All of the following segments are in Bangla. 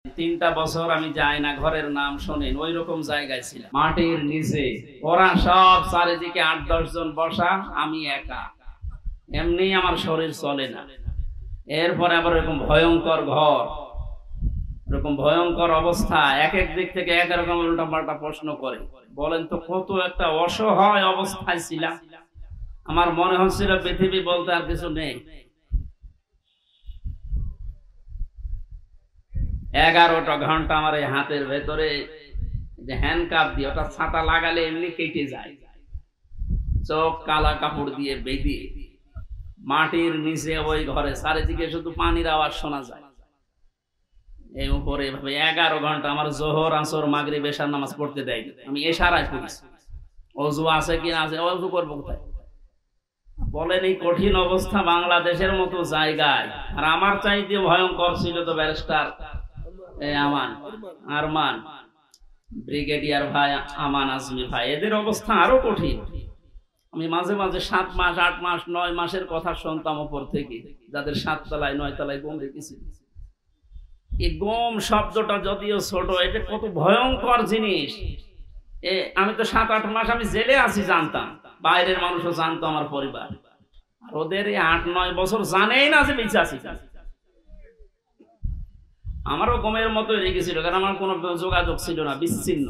3টা বছর আমি যাই না, ঘরের নাম শোনেন, ওই রকম জায়গায় ছিলাম, মাটির নিচে। ওরা সব চারিদিকে 8-10 জন বসা, আমি একা। এমনি আমার শরীর চলে না। এরপরে আবার এরকম ভয়ঙ্কর ঘর, এরকম ভয়ঙ্কর অবস্থা, এক এক দিক থেকে এক রকম উল্টাপাল্টা প্রশ্ন করে। বলেন তো কত একটা অসহায় অবস্থায় ছিলাম। আমার মনে হচ্ছিল পৃথিবী বলতে আর কিছু নেই। 11টা ঘন্টা আমার এই হাতের ভেতরে যে হ্যান্ডকাপ দিয়ে, ওটা ছাতা লাগালে এমনি কেটে যায়, চোখ কালা কাপড় দিয়ে বেঁধে মাটির নিচে ওই ঘরে, চারিদিকে শুধু পানির আওয়াজ শোনা যায়। এই উপরে 11 ঘন্টা আমার জোহর আসর মাগরিব এশার নামাজ পড়তে দেয়। আমি এশারায় পড়েছি, অজু আছে কি না আছে, অজু করবো কোথায়? বলেন এই কঠিন অবস্থা বাংলাদেশের মতো জায়গায়। আর আমার চাইতে ভয়ঙ্কর ছিল তো ব্যারিস্টার আরমান, ব্রিগেডিয়ার ভাই আমান আজমি ভাই, এদের অবস্থা আরো কঠিন। আমি মাঝে মাঝে 7 মাস 8 মাস 9 মাসের কথা শুনতাম উপর থেকে, যাদের 7 তলায় 9 তলায় গম রেখেছি। এই গম শব্দটা যদিও ছোট, এটা কত ভয়ঙ্কর জিনিস। আমি তো 7-8 মাস আমি জেলে আছি জানতাম, বাইরের মানুষও জানতো, আমার পরিবার। আর ওদের এই 8-9 বছর জানেই না যে বেঁচে আছি। আমারও গমের মতো রেখেছিল, কারণ আমার কোনো যোগাযোগ ছিল না, বিচ্ছিন্ন।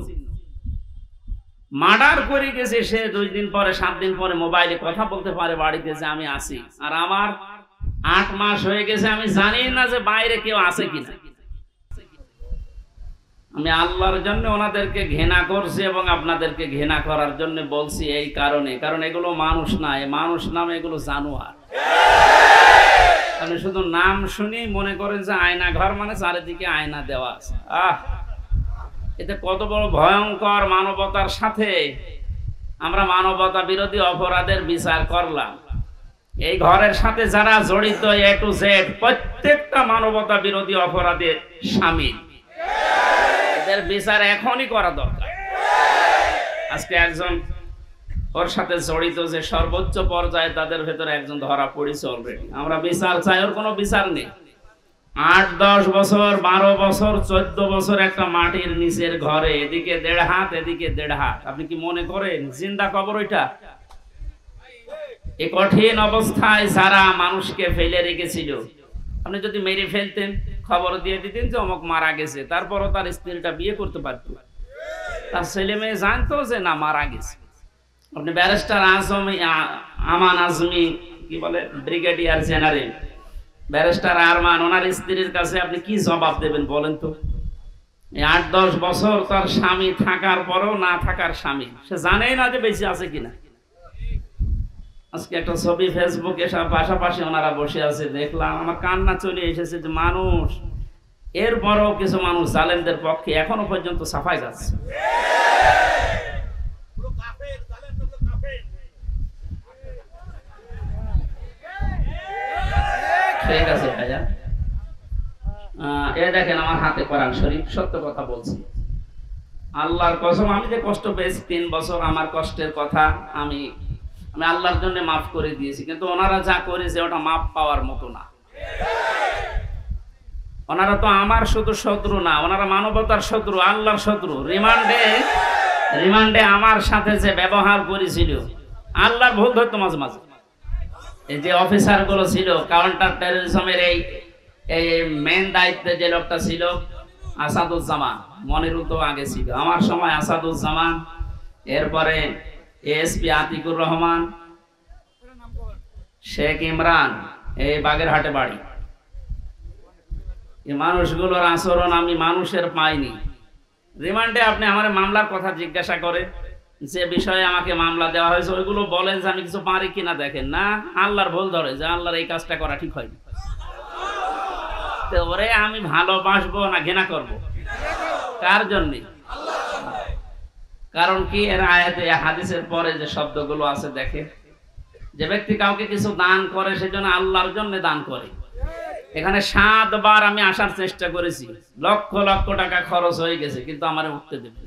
মার্ডার করে গেছে সে 2 দিন পরে 7 দিন পরে মোবাইলে কথা বলতে পারে বাড়িতে যে আমি আছি। আর আমার 8 মাস হয়ে গেছে, আমি জানি না যে বাইরে কেউ আছে কিনা। আমি আল্লাহর জন্য ওনাদেরকে ঘৃণা করছি এবং আপনাদেরকে ঘৃণা করার জন্য বলছি, এই কারণে, কারণ এগুলো মানুষ না, মানুষ নামে এগুলো জানোয়ার। আপনি শুধু নাম শুনি মনে করেন যে আয়না ঘর মানে চারিদিকে আয়না দেওয়া আছে। এতে কত বড় ভয়ঙ্কর মানবতার সাথে আমরা মানবতা বিরোধী অপরাধের বিচার করলাম। এই ঘরের সাথে যারা জড়িত A to Z প্রত্যেকটা মানবতা বিরোধী অপরাধের শামিল। এদের বিচার এখনই করা দরকার। আজকে একজন ওর সাথে জড়িত যে সর্বোচ্চ পর্যায়ে, তাদের ভেতরে একজন ধরা পড়েছে অলরেডি। আমরা বিচার চাই, ওর কোনো বিচার নেই। 8-10 বছর 12 বছর 14 বছর একটা মাটির নিচের ঘরে, এদিকে 1.5 হাত এদিকে 1.5 হাত। আপনি কি মনে করেন জিন্দা কবর ওইটা? এই কঠিন অবস্থায় যারা মানুষকে ফেলে রেখেছিল, আপনি যদি মেরে ফেলতেন, খবর দিয়ে দিতেন যে অমুক মারা গেছে, তারপরও তার স্ত্রীটা বিয়ে করতে পারত, তার ছেলে মেয়ে জানতো যে না মারা গেছে। আপনি ব্যারিস্টার আমান আজমি, কি বলে, ব্রিগেডিয়ার জেনারেল ব্যারিস্টার আরমান, ওনার স্ত্রীর কাছে আপনি কি জবাব দেবেন বলেন তো? 8-10 বছর তার স্বামী থাকার পরও না থাকার স্বামী, সে জানেই না যে বেঁচে আছে কিনা। আজকে একটা ছবি ফেসবুকে পাশাপাশি ওনারা বসে আছে, দেখলাম, আমার কান্না চলে এসেছে যে মানুষ, এরপরও কিছু মানুষ জালেমদের পক্ষে এখনো পর্যন্ত সাফাই যাচ্ছে। ঠিক আছে ভাইয়া, দেখেন আমার হাতে কোরআন শরীফ, সত্য কথা বলছি, আল্লাহর কসম। আমি যে কষ্ট পেয়েছি 3 বছর, আমার কষ্টের কথা আমি আল্লাহর জন্য মাফ করে দিয়েছি, কিন্তু ওনারা যা করেছে ওটা মাফ পাওয়ার মতো না। ওনারা তো আমার শুধু শত্রু না, ওনারা মানবতার শত্রু, আল্লাহর শত্রু। রিমান্ডে আমার সাথে যে ব্যবহার করেছিল, আল্লাহর ভুল ধরতো মাঝে মাঝে। এই যে অফিসার গুলো ছিল কাউন্টার টেররিজমের, এই মেন দায়িত্বে যে লোকটা ছিল আসাদুজ্জামান, মনিরুল তো আগে ছিল, আমার সময় আসাদুজ্জামান, এরপরে এসপি আতিকুর রহমান, শেখ ইমরান, এই বাগেরহাটে বাড়ি। এই মানুষগুলোর আচরণ আমি মানুষের পাইনি। রিমান্ডে আপনি আমার মামলার কথা জিজ্ঞাসা করে, যে বিষয়ে আমাকে মামলা দেওয়া হয়েছে ওইগুলো বলেন যে আমি কিছু পারি কিনা, দেখেন না, আল্লাহর ভুল ধরে যে আল্লাহর এই কাজটা করা ঠিক হয়নি। তো ওরে আমি ভালোবাসবো না ঘৃণা করবো? কার জন্য? কারণ কি, এর আয়াতে হাদিসের পরে যে শব্দগুলো আছে দেখে, যে ব্যক্তি কাউকে কিছু দান করে সেজন্য আল্লাহর জন্য দান করে। এখানে 7 বার আমি আসার চেষ্টা করেছি, লক্ষ লক্ষ টাকা খরচ হয়ে গেছে, কিন্তু আমার উঠতে দেবে।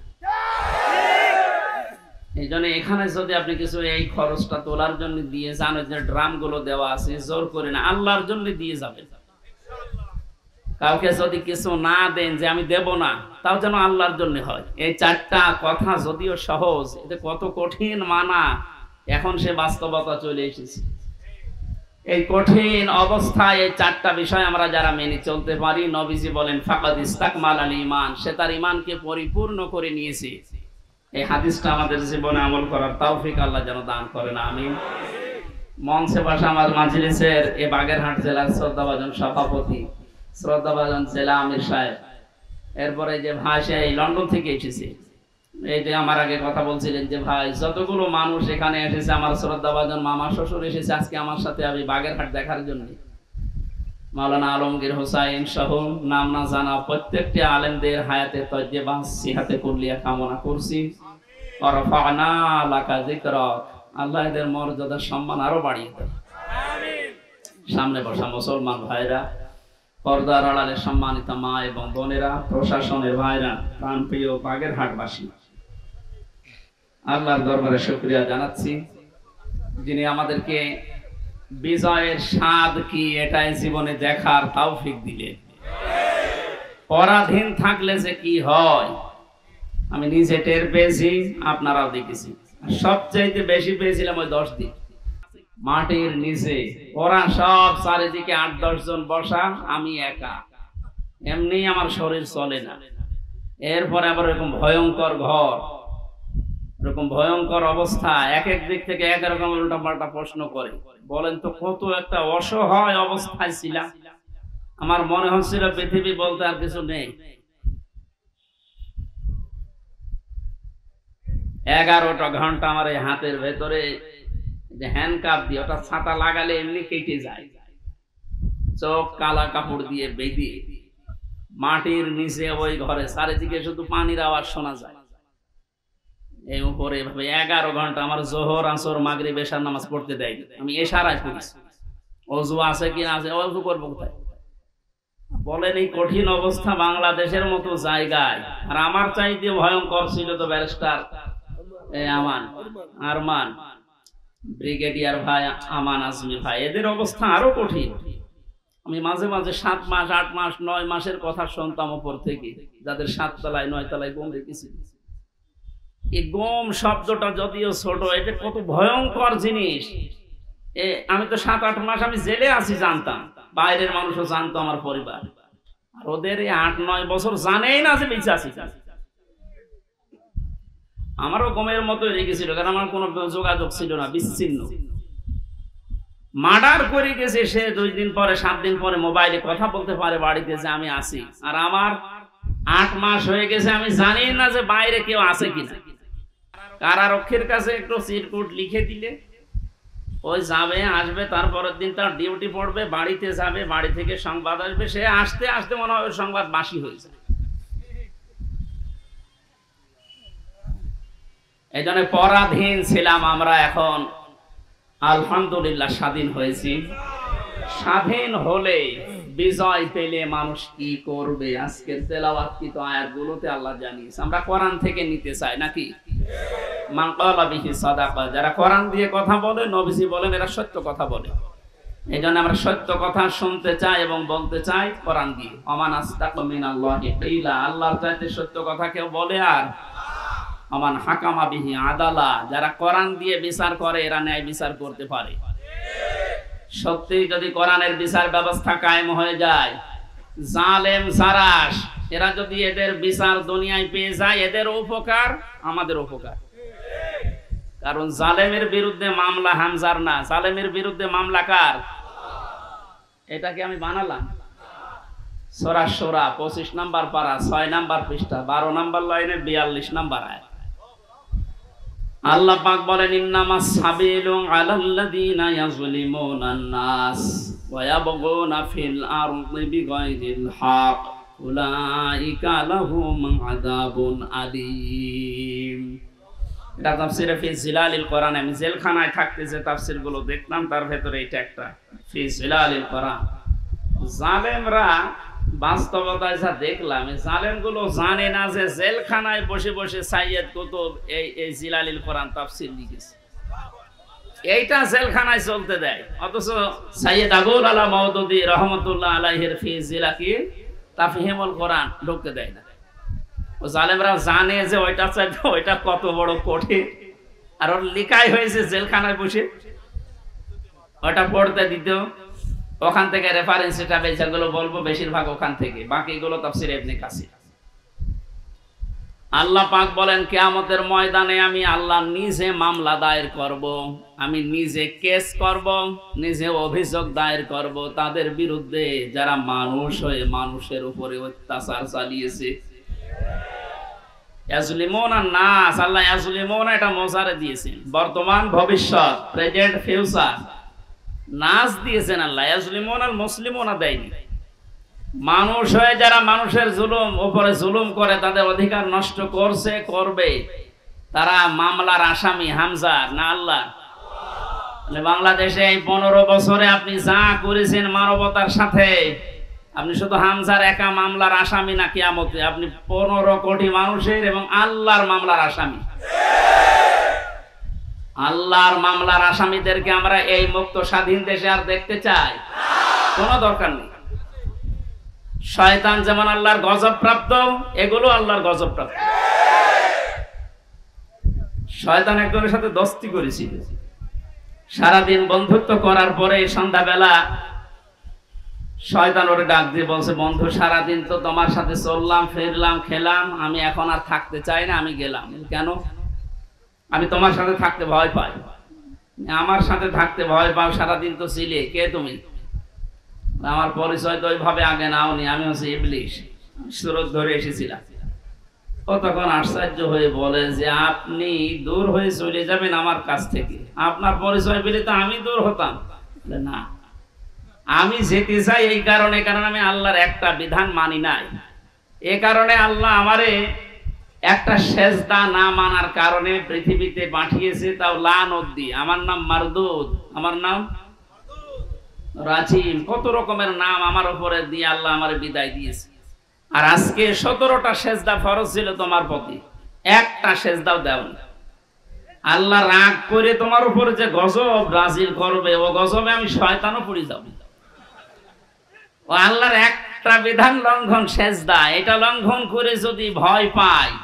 এই জন্য এখানে যদি আপনি কিছু এই খরচটা তোলার জন্য দিয়ে যান, যে ড্রাম গুলো দেওয়া আছে, জোর করে না, আল্লাহর জন্য দিয়ে যাবেন। কাউকে যদি কিছু না দেন যে আমি দেব না, তাও যেন আল্লাহর জন্য হয়। এই চারটা কথা যদিও সহজ, এটা কত কঠিন মানা, এখন সে বাস্তবতা চলে এসেছে। এই কঠিন অবস্থায় এই চারটা বিষয় আমরা যারা মেনে চলতে পারি, নবীজি বলেন ফাকাদ ইস্তাকমালাল ঈমান, সে তার ঈমানকে পরিপূর্ণ করে নিয়েছে। এই হাদিসটা আমাদের জীবনে আমল করার তৌফিক আল্লাহ যেন দান করেন, আমিন। মঞ্চে বসা আমার মাজলিসের এই বাগেরহাট জেলার শ্রদ্ধাভাজন সভাপতি, শ্রদ্ধাভাজন জেলা আমির সাহেব, এরপরে যে ভাই সে লন্ডন থেকে এসেছে, এই যে আমার আগে কথা বলছিলেন যে ভাই যতগুলো মানুষ এখানে এসেছে, আমার শ্রদ্ধাভাজন মামা শ্বশুর এসেছে আজকে আমার সাথে আমি বাগেরহাট দেখার জন্য। মাওলানা আলমগীর হোসাইন সহ নাম না জানা প্রত্যেকটি আলেমদের হায়াতে তয়্যিবা সিহাতে কুল্লিয়া কামনা করছি। ওয়ারফা'না লাকা যিকরাক, আল্লাহ এদের মর্যাদা সম্মান আরো বাড়িয়ে দেন, আমিন। সামনে বসা মুসলমান ভাইরা, পর্দার আড়ালে সম্মানিত মা এবং বোনেরা, প্রশাসনের ভাইরা, প্রাণপ্রিয় বাগেরহাটবাসী, আল্লাহর দরবারে শুকরিয়া জানাচ্ছি যিনি আমাদেরকে বিজয়ের স্বাদ কি এটাই জীবনে দেখার তৌফিক দিলেন। পরাধীন থাকলে যে কি হয় আমি নিজে টের পেয়েছি, আপনারাও দেখেছি। সবচাইতে বেশি পেয়েছিলাম ওই 10 দিন মাটির নিচে, ওরা সব চারিদিকে 8-10 জন বসা, আমি একা, এমনি আমার শরীর চলে না। এরপরে আবার এরকম ভয়ঙ্কর ঘর, এরকম ভয়ঙ্কর অবস্থা, এক এক দিক থেকে এক রকম উল্টাপাল্টা প্রশ্ন করে। বলেন তো কত একটা অসহায় অবস্থায় ছিলাম। আমার মনে হচ্ছিল পৃথিবী বলতে আর কিছু নেই। 11টা ঘন্টা আমার এই হাতের ভেতরে যে হ্যান্ডকাপ দিয়ে, ওটা ছাতা লাগালে এমনি কেটে যায়, চোখ কালা কাপড় দিয়ে বেঁধে মাটির নিচে ওই ঘরে, চারিদিকে শুধু পানির আওয়াজ শোনা যায়। এই উপরে এভাবে 11 ঘন্টা আমার জোহর আসর মাগরিব এশার নামাজ পড়তে দেয়। আমি এশারায় পড়েছি, ওযু আছে কি না আছে, ওযু করবো কোথায়? বলেন এই কঠিন অবস্থা বাংলাদেশের মতো জায়গায়। আর আমার চাইতে ভয়ঙ্কর ছিল তো ব্যারিস্টার আরমান, ব্রিগেডিয়ার ভাই আমান আজমি ভাই, এদের অবস্থা আরো কঠিন। আমি মাঝে মাঝে 7 মাস 8 মাস 9 মাসের কথা শুনতাম উপর থেকে, যাদের 7 তলায় 9 তলায় গম রেখেছি। এই গম শব্দটা যদিও ছোট, এটা কত ভয়ঙ্কর জিনিস। আমি তো 7-8 মাস আমি জেলে আছি জানতাম, বাইরের মানুষও জানতো, আমার পরিবার। আর ওদের এই 8-9 বছর জানেই না যে বেঁচে আছি। আমারও গমের মতো হয়ে গেছিল, কারণ আমার কোনো যোগাযোগ ছিল না, বিচ্ছিন্ন। মার্ডার করে গেছে সে 2 দিন পরে 7 দিন পরে মোবাইলে কথা বলতে পারে বাড়িতে যে আমি আছি। আর আমার 8 মাস হয়ে গেছে, আমি জানি না যে বাইরে কেউ আছে কিনা। কারারক্ষীর কাছে একটু চিরকুট লিখে দিলে ওই যাবে আসবে, তারপরের দিন তার ডিউটি পড়বে, বাড়িতে যাবে, বাড়ি থেকে সংবাদ আসবে, সে আসতে আসতে মনে হয় সংবাদ বাসি হয়ে যায়। এই জন্য পরাধীন ছিলাম আমরা, এখন আলহামদুলিল্লাহ স্বাধীন হয়েছি। স্বাধীন হলে বিজয় পেলে মানুষ কি করবে, আজকের তেলাওয়াতকৃত আয়াতগুলোতে আল্লাহ জানিয়েছে। আমরা কোরআন থেকে নিতে চাই নাকি? মান ক্বালা বিহি সাদাকা, যারা কোরআন দিয়ে কথা বলে, নবীজি বলেন এরা সত্য কথা বলে। এই জন্য আমরা সত্য কথা শুনতে চাই এবং বলতে চাই কোরআন দিয়ে। ওমান আসদাকু মিনাল্লাহি কিলা, আল্লাহর চাইতে সত্য কথা কেউ বলে? আর ওমান হাকামা বিহি আদালা, যারা কোরআন দিয়ে বিচার করে এরা ন্যায় বিচার করতে পারে। সত্যি যদি কোরআনের বিচার ব্যবস্থা কায়েম হয়ে যায়, জালেম জারাস এরা যদি এদের বিচার দুনিয়ায় পেয়ে যায়, এদের উপকার আমাদের উপকার। কারণ জালেমের বিরুদ্ধে মামলা হামজার না, জালেমের বিরুদ্ধে মামলা কার? এটাকে আমি বানালাম। সূরা শূরা 25 নম্বর পারা 6 নম্বর পৃষ্ঠা 12 নম্বর লাইনে 42 নম্বর আয়াত। আল্লাহ পাক বলেন ইন্নামাস সাবিলু আলাল্লাযিনা ইয়াজলিমুনান নাস ওয়া ইয়াবগুনা ফিল আরদি বিগাইরিল হক উলাইকা লাহুম আযাবুন আলীম। এটা তাফসীরে ফি জিলালিল কোরআন। আমি জেলখানায় থাকতে যে তাফসীরগুলো দেখলাম তার ভেতরে এটা একটা, ফি জিলালিল কোরআন। জালেমরা বাস্তবতায় যা দেখলাম, এই জালেমগুলো জানে না যে জেলখানায় বসে বসে সাইয়্যেদ কুতুব এই জিলালিল কোরআন তাফসীর লিখেছে। এইটা জেলখানায় চলতে দেয়, অথচ সাইয়্যেদ আবুল আলা মওদুদী রাহমাতুল্লাহ আলাইহির ফি জিলাকি তাফহিমুল কোরআন ঢুকতে দেয় না। ও জালেমরা জানে যে ওইটা চাইবে ওইটা কত বড় কঠিন, আর ওর লেখাই হয়েছে জেলখানায় বসে, ওটা পড়তে দিত। ওখান থেকে রেফারেন্স হিসাবে যেগুলো বলবো বেশিরভাগ ওখান থেকে, বাকিগুলো তাফসীর ইবনে কাসির। আল্লাহ পাক বলেন কিয়ামতের ময়দানে আমি আল্লাহ নিজে মামলা দায়ের করব, আমি নিজে কেস করব, নিজে অভিযোগ দায়ের করব তাদের বিরুদ্ধে যারা মানুষ হয়ে মানুষের উপরে অত্যাচার চালিয়েছে। ইয়াজলিমুনা নাস, আল্লাহ ইয়াজলিমুনা এটা মোজারে দিয়েছেন, বর্তমান ভবিষ্যৎ প্রেজেন্ট ফিউচার নাস দিয়েছেন আল্লাহ, ইয়াজলিমুনাল মুসলিমুনা দেয়নি। মানুষ হয়ে যারা মানুষের জুলুম উপরে জুলুম করে, তাদের অধিকার নষ্ট করছে, করবে, তারা মামলার আসামি হামজা না আল্লাহ? বাংলাদেশে এই 15 বছরে আপনি যা করেছেন মানবতার সাথে, আপনি শুধু হামজার একা মামলার আসামি না, কিয়ামতে আপনি 15 কোটি মানুষের এবং আল্লাহর মামলার আসামি। আল্লাহর মামলার আসামিদেরকে আমরা এই মুক্ত স্বাধীন দেশে আর দেখতে চাই? কোনো দরকার নেই। শয়তান যেমন আল্লাহর গজব প্রাপ্ত, এগুলো আল্লাহর গজব প্রাপ্ত। শয়তান একজনের সাথে দোস্তি করেছিল, সারাদিন বন্ধুত্ব করার পরে সন্ধ্যাবেলা শয়তান ওরে ডাক দিয়ে বলছে, বন্ধু সারাদিন তো তোমার সাথে চললাম ফিরলাম খেলাম, আমি এখন আর থাকতে চাই না, আমি গেলাম। কেন? আমি তোমার সাথে থাকতে ভয় পাই। আমার সাথে থাকতে ভয় পাও? সারাদিন তো ছিলে, কে তুমি? আমার পরিচয় তো ওইভাবে আগে নাওনি, আমি হচ্ছে ইবলিশ, সুরত ধরে এসেছিলাম। ও তখন আশ্চর্য হয়ে বলে যে আপনি দূর হয়ে চলে যাবেন আমার কাছ থেকে, আপনার পরিচয় পেলে তো আমি দূর হতাম। না, আমি যেতে চাই এই কারণে, কারণ আমি আল্লাহর একটা বিধান মানি নাই। এ কারণে আল্লাহ আমারে একটা সেজদা না মানার কারণে পৃথিবীতে পাঠিয়েছে, তাও লানত দিয়ে। আমার নাম মারদুদ, আমার নাম রাজিম, কত রকমের নাম আমার উপরে দিয়ে আল্লাহ আমারে বিদায় দিয়েছে। আর আজকে 17টা সেজদা ফরজ ছিল তোমার প্রতি, একটা সেজদাও দেওনি। আল্লাহ রাগ করে তোমার উপরে যে গজব নাযিল করবে, ও গজবে আমি শয়তানও পড়ে যাব। ও আল্লাহর একটা বিধান লঙ্ঘন সেজদা, এটা লঙ্ঘন করে যদি ভয় পায়,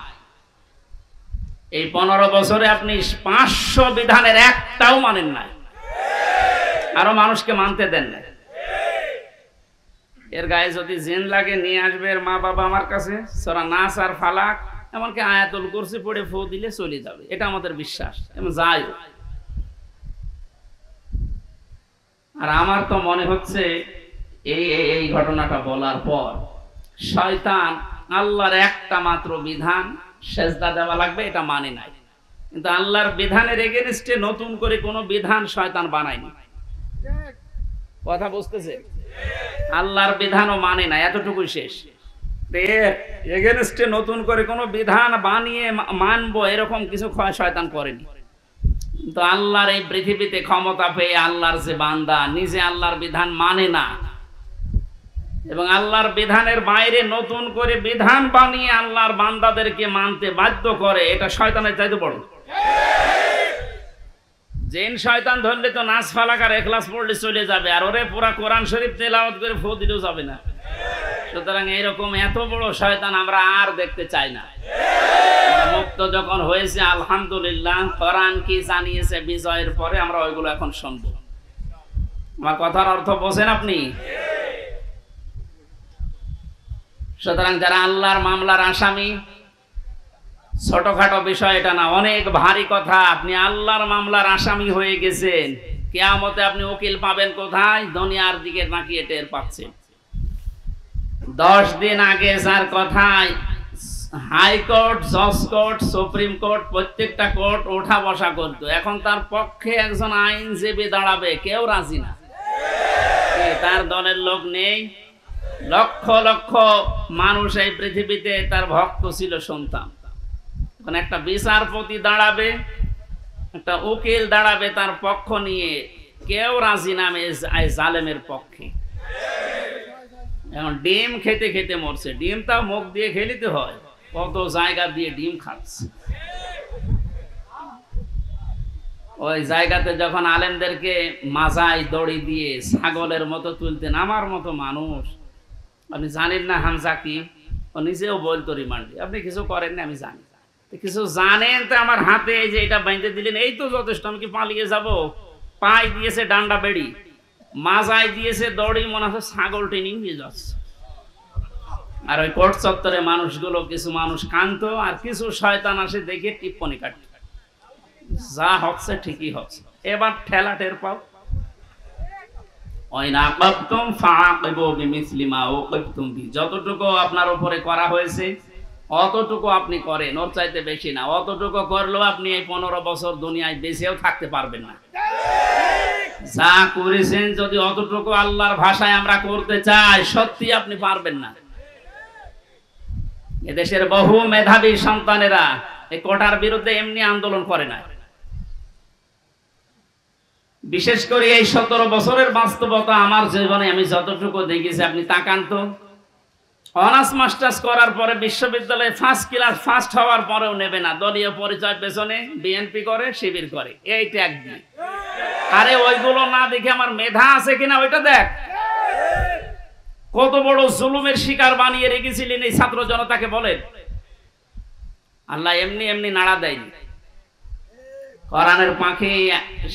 এই 15 বছরে আপনি 500 বিধানের একটাও মানেন নাই, আরো মানুষকে মানতে দেন না। এর গায়ে যদি জিন লাগে নিয়ে আসবে এর মা বাবা আমার কাছে, সূরা নাস আর ফালাক, এমনকি আয়াতুল কুরসি পড়ে ফু দিলে চলে যাবে, এটা আমাদের বিশ্বাস। এবং যাই, আর আমার তো মনে হচ্ছে এই ঘটনাটা বলার পর শয়তান আল্লাহর একটা মাত্র বিধান সেজদা দেওয়া লাগবে এটা মানে নাই, কিন্তু আল্লাহর বিধানের এগেইনস্টে নতুন করে কোনো বিধান শয়তান বানায়নি। কথা বুঝতেছে? আল্লাহর বিধানও মানে না, এতটুকুই শেষ। এর এগেইনস্টে নতুন করে কোনো বিধান বানিয়ে মানবো এরকম কিছু শয়তান করেনি। তো আল্লাহর এই পৃথিবীতে ক্ষমতা পেয়ে আল্লাহর যে বান্দা নিজে আল্লাহর বিধান মানে না এবং আল্লাহর বিধানের বাইরে নতুন করে বিধান বানিয়ে আল্লাহর বান্দাদেরকে মানতে বাধ্য করে, এটা শয়তানের চাইতে বড়। জিন শয়তান ধরলে তো নাস ফালাক আর ইখলাস পড়লে চলে যাবে, আর ওরে পুরা কোরআন শরীফ তেলাওয়াত করে ফু দিলেও যাবে না। সুতরাং এইরকম এত বড় শয়তান আমরা আর দেখতে চাই না। মুক্ত যখন হয়েছে আলহামদুলিল্লাহ, কোরআন কি জানিয়েছে বিজয়ের পরে আমরা ওইগুলো এখন শুনবো। আমার কথার অর্থ বোঝেন আপনি? সুতরাং যারা আল্লাহর মামলার আসামি, ছোটখাটো বিষয় এটা না, অনেক ভারী কথা। আপনি আল্লাহর মামলার আসামি হয়ে গেছেন, কিয়ামতে আপনি উকিল পাবেন কোথায়? দুনিয়ার দিকে তাকিয়ে টের পাচ্ছেন। 10 দিন আগে যার কথায় হাইকোর্ট, জজ কোর্ট, সুপ্রিম কোর্ট, প্রত্যেকটা কোর্ট ওঠা বসা করতো, এখন তার পক্ষে একজন আইনজীবী দাঁড়াবে, কেউ রাজি না। তার দলের লোক নেই। লক্ষ লক্ষ মানুষ এই পৃথিবীতে তার ভক্ত ছিল, সন্তান। এখন একটা বিচারপতি দাঁড়াবে, একটা উকিল দাঁড়াবে তার পক্ষ নিয়ে, কেউ রাজি নামে জালেমের পক্ষে। এখন ডিম খেতে খেতে মরছে, ডিম তাও মুখ দিয়ে খেলিতে হয়, কত জায়গা দিয়ে ডিম খাচ্ছে। ওই জায়গাতে যখন আলেমদেরকে মাজায় দড়ি দিয়ে ছাগলের মতো তুলতেন, আমার মতো মানুষ আপনি জানেন না হামজা কি? ও নিজেও বলতো রিমান্ডে, আপনি কিছু করেন না আমি জানি, কিছু জানেন তো আমার হাতে এই যে এটা বাইন্ধে দিলেন, এই তো যথেষ্ট, আমি কি পালিয়ে যাব? পায়ে দিয়েছে ডান্ডা বেড়ি, মাজায় দিয়েছে দড়ি, মনে হচ্ছে ছাগল টেনে নিয়ে যাচ্ছে। আর ওই কোর্ট চত্বরে মানুষগুলো, কিছু মানুষ কান্ত আর কিছু শয়তান আসে দেখে টিপ্পনি কাটে, যা হচ্ছে ঠিকই হচ্ছে। এবার ঠেলা টের পাও, যতটুকু আপনার উপরে করা হয়েছে অতটুকু আপনি করেন, ওর চাইতে বেশি না। অতটুকু করলেও আপনি এই 15 বছর দুনিয়ায় বেঁচেও থাকতে পারবেন না। যা করেছেন যদি অতটুকু আল্লাহর ভাষায় আমরা করতে চাই, সত্যি আপনি পারবেন না। এদেশের বহু মেধাবী সন্তানেরা এই কোটার বিরুদ্ধে এমনি আন্দোলন করে না। বিশেষ করে এই 17 বছরের বাস্তবতা আমার জীবনে আমি যতটুকু দেখেছি, আপনি তাকান তো, অনার্স মাস্টার্স করার পরে বিশ্ববিদ্যালয়ে ফার্স্ট ক্লাস ফার্স্ট হওয়ার পরেও নেবে না, দলীয় পরিচয় পেছনে বিএনপি করে, শিবির করে, এই ট্যাগ দিয়ে। আরে ওইগুলো না দেখে আমার মেধা আছে কিনা ওইটা দেখ। কত বড় জুলুমের শিকার বানিয়ে রেখেছিলেন এই ছাত্র জনতাকে বলেন। আল্লাহ এমনি এমনি নাড়া দেয়নি। কোরআনের পাখি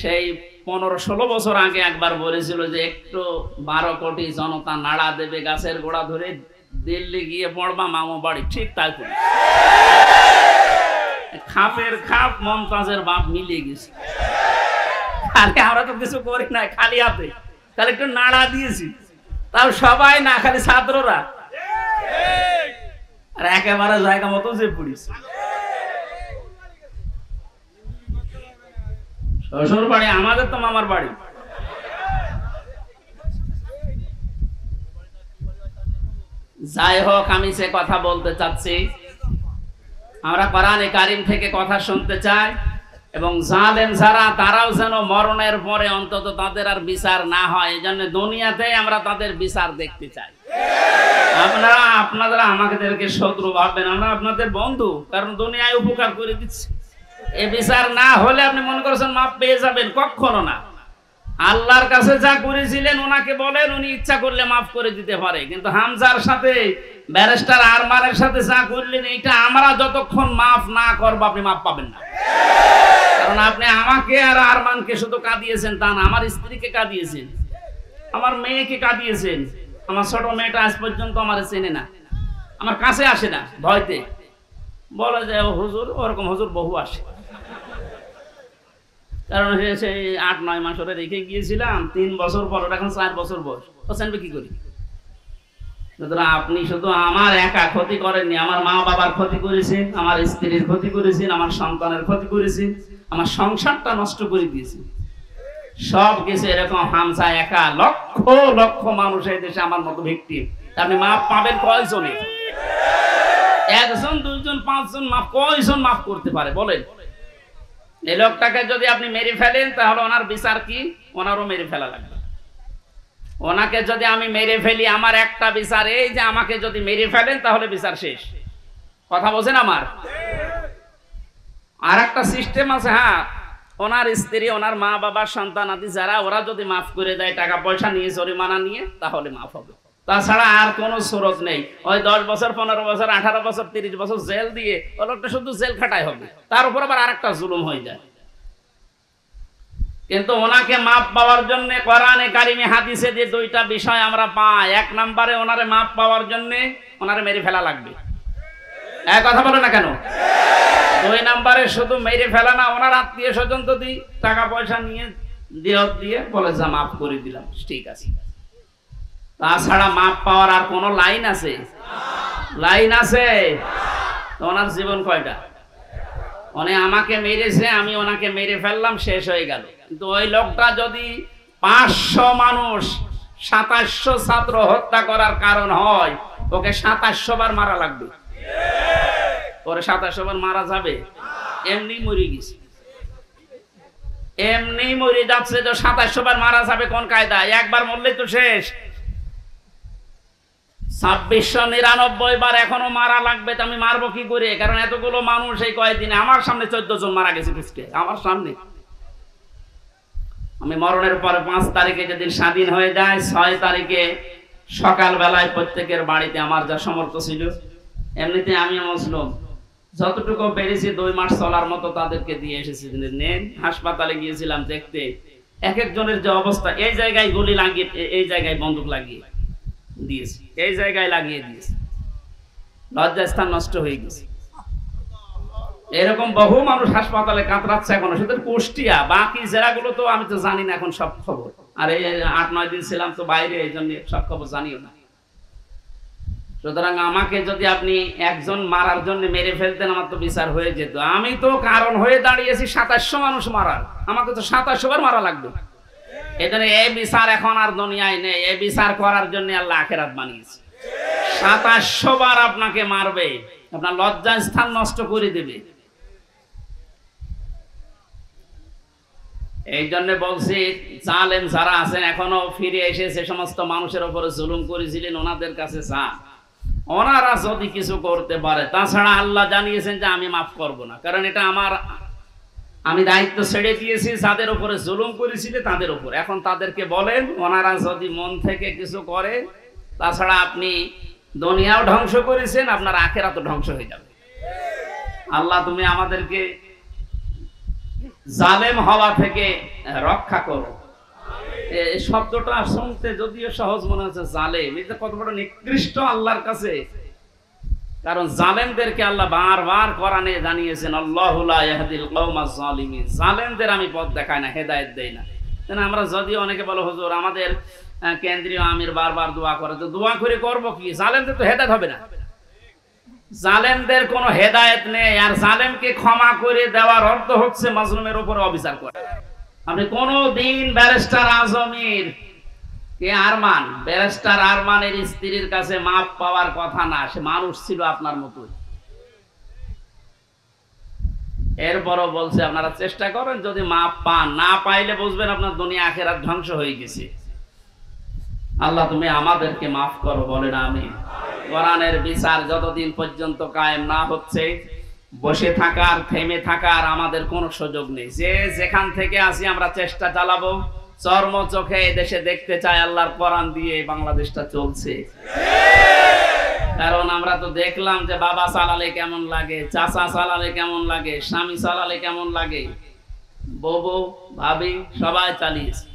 সেই 15-16 বছর আগে একবার বলেছিল যে একটু 12 কোটি জনতা নাড়া দেবে গাছের গোড়া ধরে, দিল্লি গিয়ে পড়বা মামু বাড়ি। ঠিক তাই করি, খাপের খাপ মমতাজের বাপ মিলিয়ে গেছে। আরে আমরা তো কিছু করি না, খালি হাতে, খালি একটু নাড়া দিয়েছি, তাও সবাই না, খালি ছাত্ররা, আর একেবারে জায়গা মতো যে পড়িস। শ্বশুর বাড়ি আমাদের তো মামার বাড়ি। যাই হোক, আমি সে কথা বলতে চাচ্ছি, আমরা কোরআনে কারিম থেকে কথা শুনতে চাই, এবং জালেম যারা তারাও যেন মরণের পরে অন্তত তাদের আর বিচার না হয়, এই জন্য দুনিয়াতে আমরা তাদের বিচার দেখতে চাই। আপনারা আমাদেরকে শত্রু ভাববেন, আমরা আপনাদের বন্ধু, কারণ দুনিয়ায় উপকার করে দিচ্ছি। এই বিচার না হলে আপনি মনে করছেন মাপ পেয়ে যাবেন, কখনো না। আল্লাহর কাছে যা করেছিলেন ওনাকে বলেন, উনি ইচ্ছা করলে মাফ করে দিতে পারে। কিন্তু হামজার সাথে ব্যারিস্টার আরমানের সাথে যা করলেন, এইটা আমরা যতক্ষণ মাফ না করবো আপনি মাফ পাবেন না। কারণ আপনি আমাকে আর আরমানকে শুধু কাঁদিয়েছেন তা না, আমার স্ত্রীকে কাঁদিয়েছেন, আমার মেয়েকে কাঁদিয়েছেন। আমার ছোট মেয়েটা আজ পর্যন্ত আমার চেনে না, আমার কাছে আসে না, ভয়তে বলে যে হুজুর, ওরকম হুজুর বহু আসে। কারণ সেই 8-9 মাস ওরা রেখে গিয়েছিলাম, 3 বছর পর, এখন 4 বছর বয়স, ও জানবে কি করি। সুতরাং আপনি শুধু আমার একা ক্ষতি করেননি, আমার মা বাবার ক্ষতি করেছেন, আমার স্ত্রীর ক্ষতি করেছেন, আমার সন্তানের ক্ষতি করেছেন, আমার সংসারটা নষ্ট করে দিয়েছেন। সব কিছু এরকম হামজা একা, লক্ষ লক্ষ মানুষ এই দেশে আমার মতো ভিকটিম। আপনি মাপ পাবেন কয়জনে? 1 জন 2 জন 5 জন মাফ, কয়জন মাফ করতে পারে বলেন? এই লোকটাকে যদি আপনি মেরে ফেলেন তাহলে ওনার বিচার কি? ওনারও মেরে ফেলা লাগবে। ওনাকে যদি আমি মেরে ফেলি, আমার একটা বিচার এই যে আমাকে যদি মেরে ফেলেন তাহলে বিচার শেষ। কথা বোঝেন আমার? আর একটা সিস্টেম আছে, হ্যাঁ, ওনার স্ত্রী, ওনার মা বাবা, সন্তান আদি যারা, ওরা যদি মাফ করে দেয় টাকা পয়সা নিয়ে, জরিমানা নিয়ে, তাহলে মাফ হবে। তাছাড়া আর কোনো সুরত নেই। ওই 10 বছর 15 বছর 18 বছর 30 বছর জেল দিয়ে ওই লোকটা শুধু জেল খাটাই হবে, তার উপর আবার আরেকটা জুলুম হয়ে যায়। কিন্তু ওনাকে মাপ পাওয়ার জন্য কোরআনে কারিমে হাদিসে যে 2টা বিষয় আমরা পাই। 1 নম্বরে ওনারে মাপ পাওয়ার জন্য ওনারে মেরে ফেলা লাগবে। এক কথা বলে না কেন? 2 নম্বরে শুধু মেরে ফেলা না, ওনার আত্মীয় স্বজন যদি টাকা পয়সা নিয়ে দিয়ে বলে যা মাফ করে দিলাম, ঠিক আছে। তাছাড়া মাপ পাওয়ার আর কোন লাইন আছে? লাইন আছে? ওনার জীবন কয়টা? উনি আমাকে মেরেছে, আমি ওনাকে মেরে ফেললাম, শেষ হয়ে গেল। কিন্তু ওই লোকটা যদি 500 মানুষ 2700 ছাত্র হত্যা করার কারণ হয়, ওকে 2700 বার মারা লাগবে। পরে 2700 বার মারা যাবে? এমনি মরে গেছে, এমনি মরে যাচ্ছে। তো 2700 বার মারা যাবে কোন কায়দায়? একবার মরলেই তো শেষ। 2699 বার এখনো মারা লাগবে। তো আমি মারবো কি করে? কারণ এতগুলো মানুষ এই কয়েকদিনে, আমার সামনে 14 জন মারা গেছে, আমার সামনে। আমি মরণের পরে 5 তারিখে যেদিন স্বাধীন হয়ে যায়, 6 তারিখে সকালবেলায় প্রত্যেকের বাড়িতে আমার যা সামর্থ্য ছিল, এমনিতে আমি মুসলিম, যতটুকু পেরেছি 2 মাস চলার মতো তাদেরকে দিয়ে এসেছি। নেন, হাসপাতালে গিয়েছিলাম দেখতে, এক একজনের যে অবস্থা, এই জায়গায় গুলি লাগিয়ে, এই জায়গায় বন্দুক লাগিয়ে দিয়েছে, এই জায়গায় লাগিয়ে দিয়েছে, লজ্জাস্থান নষ্ট হয়ে গেছে। এরকম বহু মানুষ হাসপাতালে কাতরাচ্ছে এখনো, শুধু কুষ্টিয়া, বাকি জেলাগুলো তো আমি তো জানি না এখন সব খবর। আর এই 8-9 দিন ছিলাম তো বাইরে, এই জন্য সব খবর জানিও না। সুতরাং আমাকে যদি আপনি একজন মারার জন্য মেরে ফেলতেন, আমার তো বিচার হয়ে যেত। আমি তো কারণ হয়ে দাঁড়িয়েছি 2700 মানুষ মারার, আমাকে তো 2700 বার মারা লাগবে। এই জন্য এই বিচার এখন আর দুনিয়ায় নেই, এই বিচার করার জন্য আল্লাহ আখিরাত বানিয়েছে। 2700 বার আপনাকে মারবে, আপনার লজ্জা স্থান নষ্ট করে দেবে। এই জন্য বলছি, জালেম যারা আছেন এখনো ফিরে এসে যে সমস্ত মানুষের উপরে জুলুম করেছিলেন ওনাদের কাছে যান, ওনারা যদি কিছু করতে পারে। তাছাড়া আল্লাহ জানিয়েছেন যে আমি মাফ করব না, কারণ এটা আমি দায়িত্ব ছেড়ে দিয়েছি যাদের উপরে জুলুম করেছিল তাদের উপর। এখন তাদেরকে বলেন, ওনারা যদি মন থেকে কিছু করে, তাছাড়া আপনি দুনিয়াও ধ্বংস করেছেন, আপনার আখিরাতও ধ্বংস হয়ে যাবে। আল্লাহ তুমি আমাদেরকে জালেম হওয়া থেকে রক্ষা করো। এই শব্দটা শুনতে যদিও সহজ মনে হচ্ছে, জালেম, এটা কত বড় নিকৃষ্ট আল্লাহর কাছে। কারণ জালেমদেরকে আল্লাহ বারবার কোরআনে জানিয়েছেন, আল্লাহু লা ইয়াহদিল কওমাজ জালিমিন, জালেমদের আমি পথ দেখাই না, হেদায়েত দেই না। আমরা যদিও অনেকে বলে, হুজুর আমাদের কেন্দ্রীয় আমির বারবার দোয়া করে, তো দোয়া করে করব কি? জালেমদের তো হেদায়েত হবে না, জালেমদের কোনো হেদায়েত নেই। আর জালেমকে ক্ষমা করে দেওয়ার অর্থ হচ্ছে মাজলুমের উপরে অবিচার করা। আপনি কোনদিন ব্যারিস্টার আজমির ব্যারিস্টার আরমানের স্ত্রীর কাছে মাপ পাওয়ার কথা না, সে মানুষ ছিল আপনার মতোই। এরপরও বলছে আপনারা চেষ্টা করেন, যদি মাপ পান, না পাইলে বুঝবেন আপনার দুনিয়া আখিরাত ধ্বংস হয়ে গেছে। আল্লাহ তুমি আমাদেরকে মাফ করো, বলেন আমিন। কোরআনের বিচার যতদিন পর্যন্ত কায়েম না হচ্ছে, বসে থাকার, থেমে থাকার আমাদের কোনো সুযোগ নেই। যে যেখান থেকে আসি আমরা চেষ্টা চালাবো, চর্ম চোখে দেশে দেখতে চাই আল্লাহর কোরআন দিয়ে বাংলাদেশটা চলছে। কারণ আমরা তো দেখলাম যে বাবা চালালে কেমন লাগে, চাচা চালালে কেমন লাগে, স্বামী চালালে কেমন লাগে, বউ ভাবি সবাই চালিয়েছে,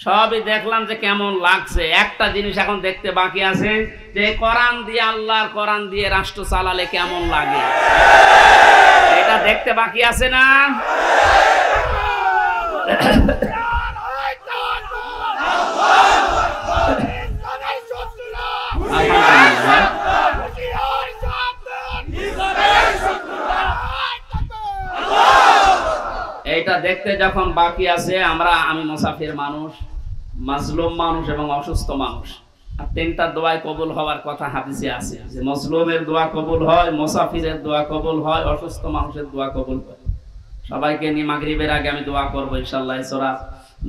সবই দেখলাম যে কেমন লাগছে। একটা জিনিস এখন দেখতে বাকি আছে, যে কোরআন দিয়ে, আল্লাহর কোরআন দিয়ে রাষ্ট্র চালালে কেমন লাগে, এটা দেখতে বাকি আছে না? এইটা দেখতে যখন বাকি আছে, আমি মুসাফির মানুষ, মাজলুম মানুষ এবং অসুস্থ মানুষ, আর 3টা দোয়ায় কবুল হওয়ার কথা হাদিসে আছে, যে মাজলুমের দোয়া কবুল হয়, মুসাফিরের দোয়া কবুল হয়, অসুস্থ মানুষের দোয়া কবুল হয়। সবাইকে নিয়ে মাগরিবের আগে আমি দোয়া করবো ইনশাআল্লাহ। সূরা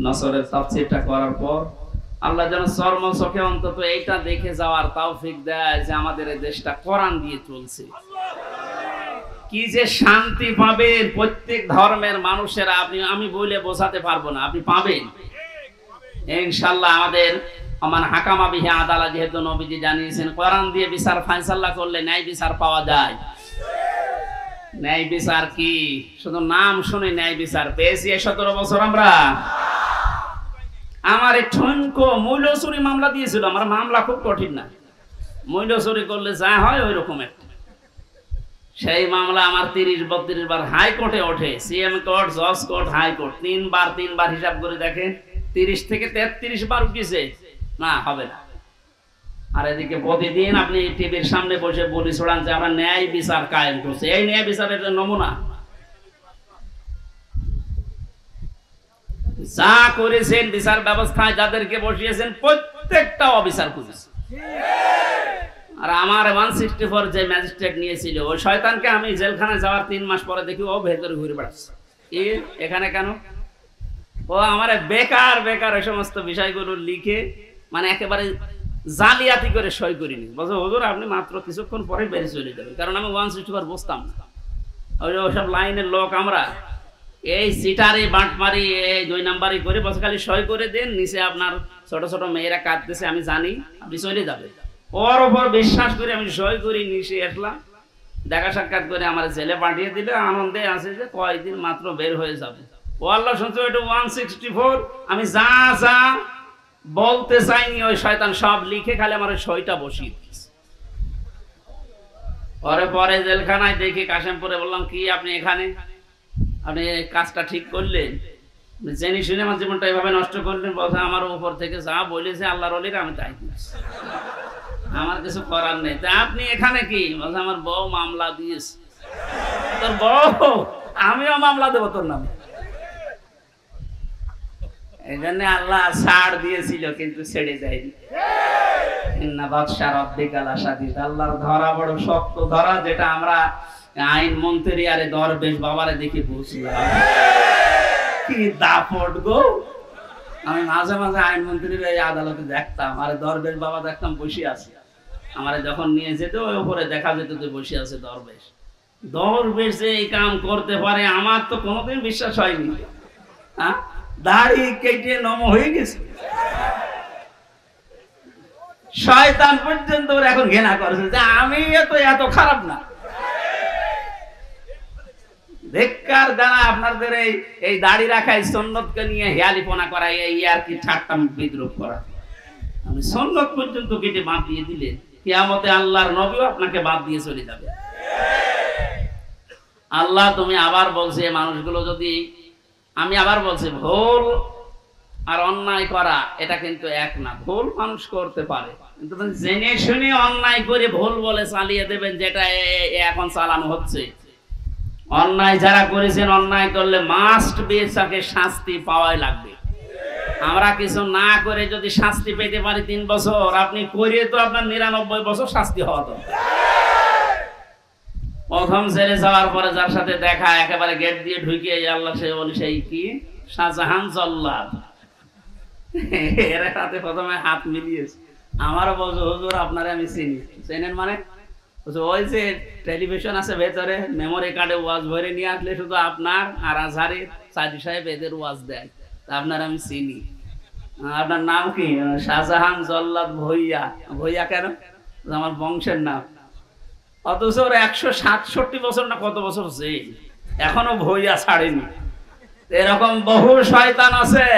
নসরের তাফসীরটা করার পর আল্লাহ যেন চর্ম চোখে অন্তত এইটা দেখে যাওয়ার তৌফিক দেয় যে আমাদের এই দেশটা কোরআন দিয়ে চলছে। কি যে শান্তি পাবেন প্রত্যেক ধর্মের মানুষেরা, আমি বলে বোঝাতে পারবো না, আপনি পাবেন ইনশাআল্লাহ। আমাদের আমান হাকামা বিহি আদালা, যেহেতু নবীজি জানিয়েছেন কোরআন দিয়ে বিচার ফায়সালা করলে ন্যায় বিচার পাওয়া যায়। ন্যায় বিচার কি শুধু নাম শুনে ন্যায় বিচার পেয়েছি 17 বছর আমরা। আমার এই ঠনকো মূল্য চুরি মামলা দিয়েছিল, আমার মামলা খুব কঠিন না, মূল্য চুরি করলে যা হয় ওই রকম একটা। সেই মামলা আমার 30-32 বার হাইকোর্টে ওঠে, সিএম কোর্ট, জজ কোর্ট, হাইকোর্ট, 3 বার হিসাব করে দেখেন 30 থেকে 33 বার উঠেছে, না হবে না। আর এদিকে প্রতিদিন আপনি টিভির সামনে বসে বলি ছড়ান যে আমরা ন্যায় বিচার কায়েম করছি। এই ন্যায় বিচারের নমুনা যা করেছেন বিচার ব্যবস্থায়, যাদেরকে বসিয়েছেন প্রত্যেকটা অবিচার করেছে। আর আমার 164 যে ম্যাজিস্ট্রেট নিয়েছিল, ওই শয়তানকে আমি জেলখানায় যাওয়ার 3 মাস পরে দেখি ও ভেতরে ঘুরে বেড়াচ্ছে। এখানে কেন? ও আমার বেকার ওই সমস্ত বিষয়গুলো লিখে, মানে একেবারে জালিয়াতি করে সই করিনি। বলছে হুজুর আপনি মাত্র কিছুক্ষণ পরে বেরিয়ে চলে যাবেন, কারণ আমি 164 বুঝতাম না, ওইসব লাইনের লোক আমরা। এই সিটারি বাটমারি এই 2 নাম্বারই করে বসে খালি সই করে দেন, নিচে আপনার ছোট ছোট মেয়েরা কাঁদতেছে আমি জানি, আপনি চলে যাবেন। ওর ওপর বিশ্বাস করে আমি সই করি, নিচে আসলাম, দেখা সাক্ষাৎ করে আমার ছেলে পাঠিয়ে দিলে, আনন্দে আছে যে কয়েকদিন মাত্র বের হয়ে যাবে। ও আল্লাহ শুনছো এটা 164, আমি যা যা বলতে চাইনি ওই শয়তান সব লিখে খালি আমার সইটা বসিয়ে দিয়েছে। পরে জেলখানায় দেখি কাশেমপুরে, বললাম কি আপনি এখানে, আপনি কাজটা ঠিক করলেন, জেনে শুনে আমার জীবনটা এভাবে নষ্ট করলেন? বলছে আমার উপর থেকে যা বলেছে আল্লাহর ওলিরা আমি তাই করছি, আমার কিছু করার নেই। তা আপনি এখানে কি? বলছে আমার বউ মামলা দিয়েছে। তোর বউ? আমিও মামলা দেবো তোর নামে। এই জন্য আল্লাহ ছাড় দিয়েছিল কিন্তু ছেড়ে যায়নি। আল্লাহর ধরা বড় শক্ত ধরা, যেটা আমরা আইন মন্ত্রী আরে দরবেশ বাবারে দেখে বুঝলাম কি দাপট গো। আমি মাঝে মাঝে আইন মন্ত্রীর এই আদালতে দেখতাম, আরে দরবেশ বাবা দেখতাম বসে আছে, আমারে যখন নিয়ে যেত ওই উপরে দেখা যেত যে বসে আছে দরবেশ। দরবেশ যে এই কাম করতে পারে আমার তো কোনোদিন বিশ্বাস হয়নি। হ্যাঁ, দাড়ি কেটে নম হয়ে গেছে, শয়তান পর্যন্ত এখন ঘৃণা করছে যে আমি এত খারাপ না। বেকার জানা আপনাদের এই দাড়ি রাখাই সুন্নতকে নিয়ে হেয়ালিপনা করা, এই আর কি ঠাট্টা বিদ্রুপ করা। আমি সুন্নত পর্যন্ত কেটে বাদ দিয়ে দিলে কিয়ামতে আল্লাহর নবীও আপনাকে বাদ দিয়ে চলে যাবে। আল্লাহ তুমি আবার বলছে মানুষগুলো যদি, আমি আবার বলছি ভুল আর অন্যায় করা এটা কিন্তু এক না। ভুল মানুষ করতে পারে, কিন্তু জেনে শুনে অন্যায় করে ভুল বলে চালিয়ে দেবেন, যেটা এখন চালানো হচ্ছে। অন্যায় যারা করেছেন, অন্যায় করলে মাস্ট বি তাকে শাস্তি পাওয়াই লাগবে। আমরা কিছু না করে যদি শাস্তি পেতে পারি 3 বছর, আপনি করে তো আপনার 99 বছর শাস্তি হওয়া দরকার। প্রথম ছেড়ে যাওয়ার পরে যার সাথে দেখা, একেবারে গেট দিয়ে ঢুকে আল্লাহ সে বলি সেই কি শাহজাহান জল্লাদ, এর সাথে প্রথমে হাত মিলিয়েছে। আমারও বলছো হুজুর আপনারে আমি চিনি। চেনেন মানে? ওই যে টেলিভিশন আছে ভেতরে, মেমোরি কার্ডে ওয়াজ ভরে নিয়ে আসলে শুধু আপনার আর আজহারের সাদি সাহেব এদের ওয়াজ দেয়, তা আপনার আমি চিনি। আপনার নাম কি? শাহজাহান জল্লাদ ভুইয়া। ভুইয়া কেন? আমার বংশের নাম। অথচ ওর 167 বছর না কত বছর জেল, এখনো ভুইয়া ছাড়েনি। এরকম বহু শয়তান আছে,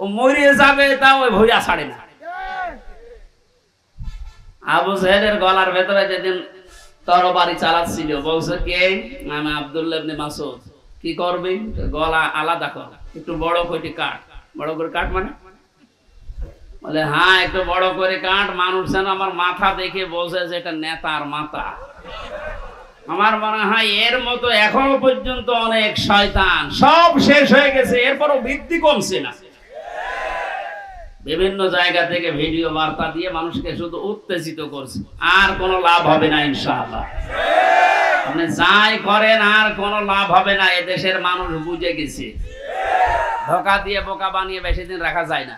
ও মরিয়ে যাবে তাও ওই ভুইয়া ছাড়ে না। আবু জেহেলের গলার ভেতরে যেদিন তরবারি চালাচ্ছিল, বলছে কে? আমি আব্দুল্লাহ ইবনে মাসউদ। কি করবি? গলা আলাদা কর, একটু বড় করে কাট। বড় করে কাট মানে? বলে হ্যাঁ একটু বড় করে কাট, মানুষ যেন আমার মাথা দেখে বোঝে যে এটা নেতার মাথা। আমার মনে হয় এর মতো এখনো পর্যন্ত অনেক শয়তান, সব শেষ হয়ে গেছে, এরপরও বৃদ্ধি কমছে না। বিভিন্ন জায়গা থেকে ভিডিও বার্তা দিয়ে মানুষকে শুধু উত্তেজিত করছে, আর কোনো লাভ হবে না ইনশাআল্লাহ। আপনি যাই করেন আর কোনো লাভ হবে না, এদেশের মানুষ বুঝে গেছে। ধোঁকা দিয়ে বোকা বানিয়ে বেশি দিন রাখা যায় না।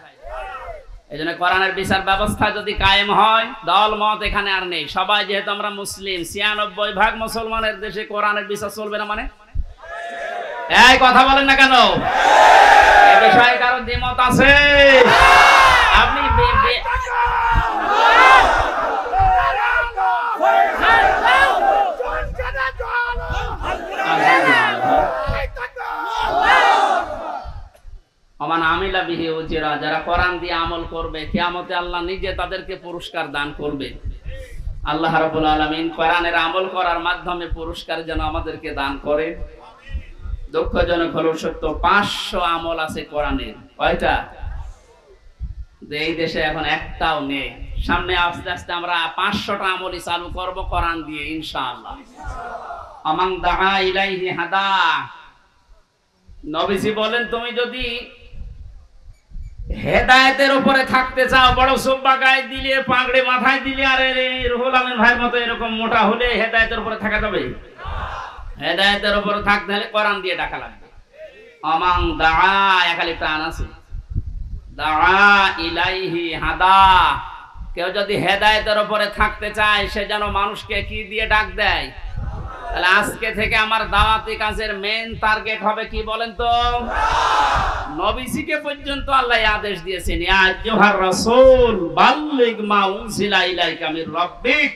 এই জন্য কোরআনের বিচার ব্যবস্থা যদি কায়েম হয়, দল মত এখানে আর নেই। সবাই যেহেতু আমরা মুসলিম, 96% মুসলমানের দেশে কোরআনের বিচার চলবে না মানে? এই কথা বলেন না কেন? এ বিষয়ে কারো দ্বিমত আছে? আপনি যারা কোরআন দিয়ে আমল করবে, কিয়ামতে আল্লাহ নিজে তাদেরকে পুরস্কার দান করবে। আল্লাহ রাব্বুল আলামিন কোরআনের আমল করার মাধ্যমে পুরস্কার যেন আমাদেরকে দান করে। দুঃখজনক হলো সত্য, 500 আমল আছে কোরআনের। কয়টা? এই দেশে এখন একটাও নেই। সামনে আস্তে আস্তে আমরা 500টা আমলই চালু করব কোরআন দিয়ে ইনশাআল্লাহ। আমান দাআ ইলাইহি হাদা। নবীজি বলেন তুমি যদি হেদায়েতের উপরে থাকতে চাও, বড় সুব্বা গায়ে দিলে, পাগড়ি মাথায় দিলে, আর রুহুল আমিন ভাইয়ের মতো এরকম মোটা হলে হেদায়েতের উপরে থাকা যাবে? হেদায়েতের উপরে থাকতে হলে কোরআন দিয়ে ডাকা লাগবে। আমান দাআ, একালি প্রাণ আছে, দাআ ইলাইহি হাদা। কেউ যদি হেদায়েতের উপরে থাকতে চায়, সে যেন মানুষকে কি দিয়ে ডাক দেয়? তাহলে আজকে থেকে আমার দাওয়াতি কাজের মেইন টার্গেট হবে কি বলেন তো? নবীজিকে পর্যন্ত আল্লাহ আদেশ দিয়েছেন, ইয়া আইয়ুহার রাসূল বাল্লিগ মা উনজিলা ইলাইকা মির রাব্বিক।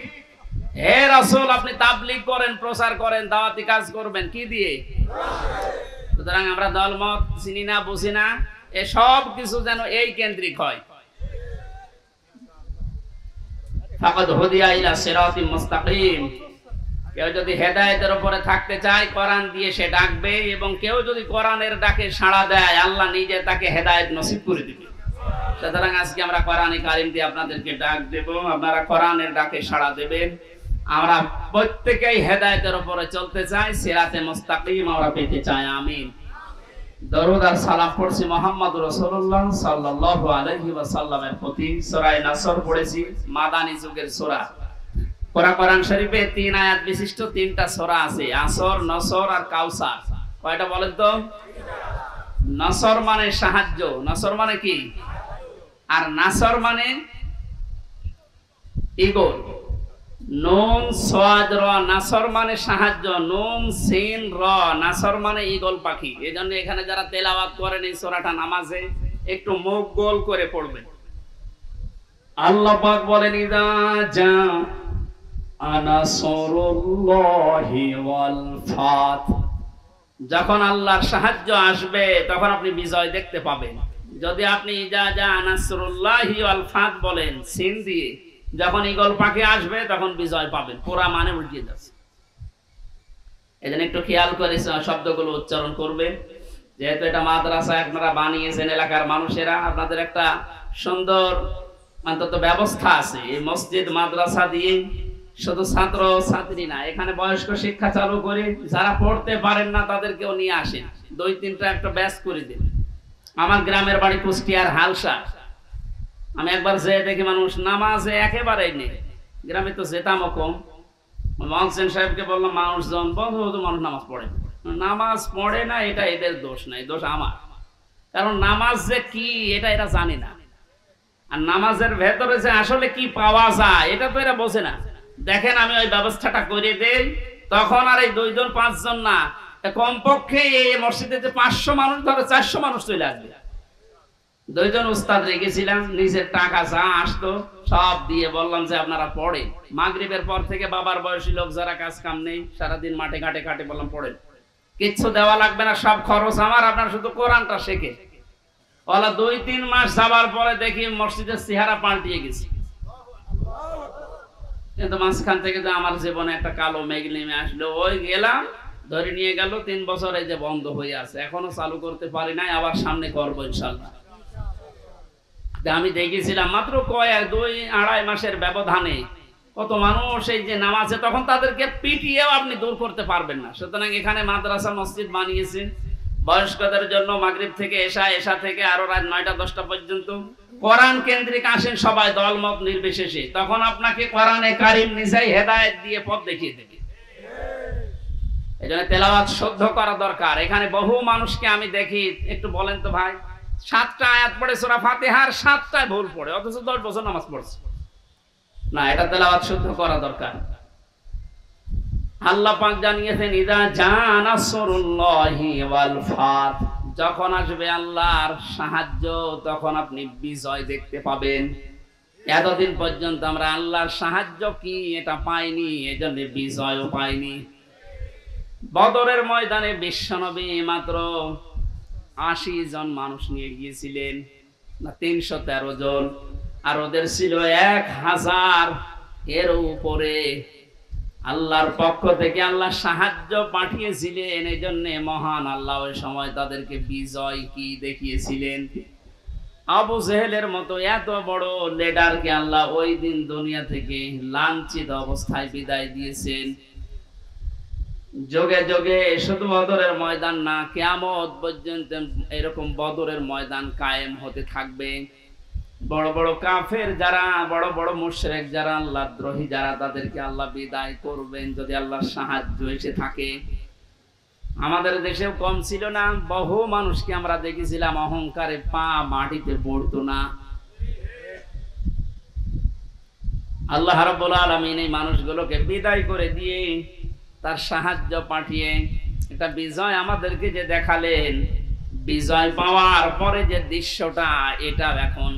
হে রাসূল, আপনি তাবলীগ করেন, প্রচার করেন, দাওয়াতি কাজ করবেন কি দিয়ে? সুতরাং আমরা দলমত চিনি না, বুঝি না, এসব কিছু যেন এই কেন্দ্রিক হয়। ফাকাদ হুদিয়া ইলা সিরাতিম মুস্তাকিম। কেউ যদি হেদায়েতের উপরে থাকতে চায় কোরআন দিয়ে সে ডাকবে, এবং কেউ যদি কোরআনের ডাকে সাড়া দেয় আল্লাহ নিজে তাকে হেদায়েত নসিব করে দিবে। সুতরাং আজকে আমরা কোরআনে কারীম দিয়ে আপনাদেরকে ডাক দেব, আপনারা কোরআনের ডাকে সাড়া দেবেন। আমরা প্রত্যেকেই হেদায়েতের উপরে চলতে চাই, সিরাতে মুস্তাকিম আমরা পেতে চাই। আমিন। দরুদ আর সালাম পড়ছি মুহাম্মদুর রাসূলুল্লাহ সাল্লাল্লাহু আলাইহি ওয়াসাল্লামের প্রতি। সূরা নাসর পড়েছি, মাদানী যুগের সূরা। কোরআন শরীফে 3 আয়াত বিশিষ্ট 3টা সূরা আছে, আসর, নসর আর কাউসার। কয়টা বলেন তো? নসর মানে সাহায্য, নসর মানে কি? আর নাসর মানে ইগল। নুন সাদ র, নাসর মানে সাহায্য, নুন সিন র, নাসর মানে ঈগল পাখি। এজন্য এখানে যারা তেলাওয়াত করেন এই সূরাটা নামাজে একটু মুখ গোল করে পড়বেন। আল্লাহ পাক বলেন, ইযা জা নাসরুল্লাহি ওয়াল ফাত। যখন আল্লাহর সাহায্য আসবে তখন আপনি বিজয় দেখতে পাবেন। যদি আপনি ইযা জা নাসরুল্লাহি ওয়াল ফাত বলেন সিন দিয়ে, যখন ঈগল পাখি আসবে তখন বিজয় পাবেন। পুরা মানে উল্টিয়ে যাচ্ছে। এজন্য একটু খেয়াল করে শব্দগুলো উচ্চারণ করবেন। যেহেতু এটা মাদ্রাসা আপনারা বানিয়েছেন, এলাকার মানুষেরা, আপনাদের একটা সুন্দর অন্তত ব্যবস্থা আছে। এই মসজিদ মাদ্রাসা দিয়ে শুধু ছাত্র ছাত্রী না, এখানে বয়স্ক শিক্ষা চালু করে যারা পড়তে পারেন না তাদেরকেও নিয়ে আসেন। 2-3টা একটা ব্যাচ করে দিন। আমার গ্রামের বাড়ি কুষ্টিয়ার হালসা। আমি একবার যে দেখি মানুষ নামাজে একেবারেই নেই। গ্রামে তো যেতামও কম। মহসেন সাহেবকে বললাম, মানুষজন বহুত মানুষ নামাজ পড়ে, নামাজ পড়ে না, এটা এদের দোষ নাই, দোষ আমার। কারণ নামাজ যে কি এটা এরা জানে না, আর নামাজের ভেতরে যে আসলে কি পাওয়া যায় এটা তো এরা বোঝে না। দেখেন আমি ওই ব্যবস্থাটা করে দেই, তখন আর এই 2 জন 5 জন না, কমপক্ষে এই মসজিদে যে 500 মানুষ, ধরো 400 মানুষ চলে আসবে। 2 জন উস্তাদ রেখেছিলাম, নিজের টাকা যা আসতো সব দিয়ে বললাম যে আপনারা পড়েন। মাগরিবের পর থেকে বাবার বয়সী লোক যারা কাজ কাম নেই, সারাদিন মাঠে ঘাটে কাটে, বললাম পড়েন, কিচ্ছু দেওয়া লাগবে না, সব খরচ আমার, আপনারা শুধু কোরআনটা শেখে। ওলা 2-3 মাস যাবার পরে দেখি মসজিদের চেহারা পাল্টিয়ে গেছে। কিন্তু মাঝখান থেকে যে আমার জীবনে একটা কালো মেঘ নেমে আসলো, ওই গেলাম, ধরে নিয়ে গেল। 3 বছর এই যে বন্ধ হয়ে আছে, এখনো চালু করতে পারি নাই, আবার সামনে করবো ইনশাআল্লাহ। আমি দেখেছিলাম মাত্র 2-2.5 মাসের ব্যবধানে কত মানুষ এই যে নামাজে, তখন তাদেরকে পিটিয়েও আপনি দূর করতে পারবেন না। সুতরাং এখানে মাদ্রাসা মসজিদ বানিয়েছে বয়স্কদের জন্য, মাগরিব থেকে এশা, এশা থেকে আরো রাত 9টা-10টা পর্যন্ত কোরআন কেন্দ্রিক আসেন সবাই, দলমত নির্বিশেষে। তখন আপনাকে কোরআনে কারীম নিজেই হেদায়েত দিয়ে পথ দেখিয়ে দেবে। এজন্য তেলাওয়াত শুদ্ধ করা দরকার। এখানে বহু মানুষকে আমি দেখি, একটু বলেন তো ভাই, 7টা আয়াত পড়ে সূরা ফাতিহার 7টায় ভুল পড়ে, অথচ 10 বছর নামাজ পড়ছে না। এটা তেলাওয়াত শুদ্ধ করা দরকার। আল্লাহ পাক জানিয়েছেন, ইযা জা নাসরুল্লাহি ওয়াল ফাত। যখন আসবে আল্লাহর সাহায্য তখন আপনি বিজয় দেখতে পাবেন। এতদিন পর্যন্ত আমরা আল্লাহর সাহায্য কি এটা পাইনি, এজন্য বিজয়ও পাইনি। বদরের ময়দানে বিশ্বনবী মাত্র 80 জন মানুষ নিয়ে গিয়েছিলেন, না 313 জন, আর ওদের ছিল 1000 এর উপরে। আল্লাহর পক্ষ থেকে আল্লাহ সাহায্য পাঠিয়েছিলেন, এই জন্য মহান আল্লাহ ওই সময় তাদেরকে বিজয় কি দেখিয়েছিলেন। আবু জেহেলের মতো এত বড় লিডারকে আল্লাহ ওই দিন দুনিয়া থেকে লাঞ্ছিত অবস্থায় বিদায় দিয়েছেন। যোগে যোগে শুধু বদরের ময়দান না, কিয়ামত পর্যন্ত এরকম বদরের ময়দান কায়েম হতে থাকবে। বড় বড় কাফের যারা, বড় বড় মুশরিক যারা, আল্লাহর দ্রোহী যারা, তাদেরকে আল্লাহ বিদায় করবেন যদি আল্লাহর সাহায্য এসে থাকে। আমাদের দেশেও কম ছিল না, বহু মানুষকে আমরা দেখেছিলাম অহংকারে পা মাটিতে পড়তো না। আল্লাহ রাব্বুল আলামিন এই মানুষগুলোকে বিদায় করে দিয়ে তার সাহায্য পাঠিয়ে এটা বিজয় আমাদেরকে যে দেখালেন, বিজয় পাওয়ার পরে যে দৃশ্যটা এটা এখন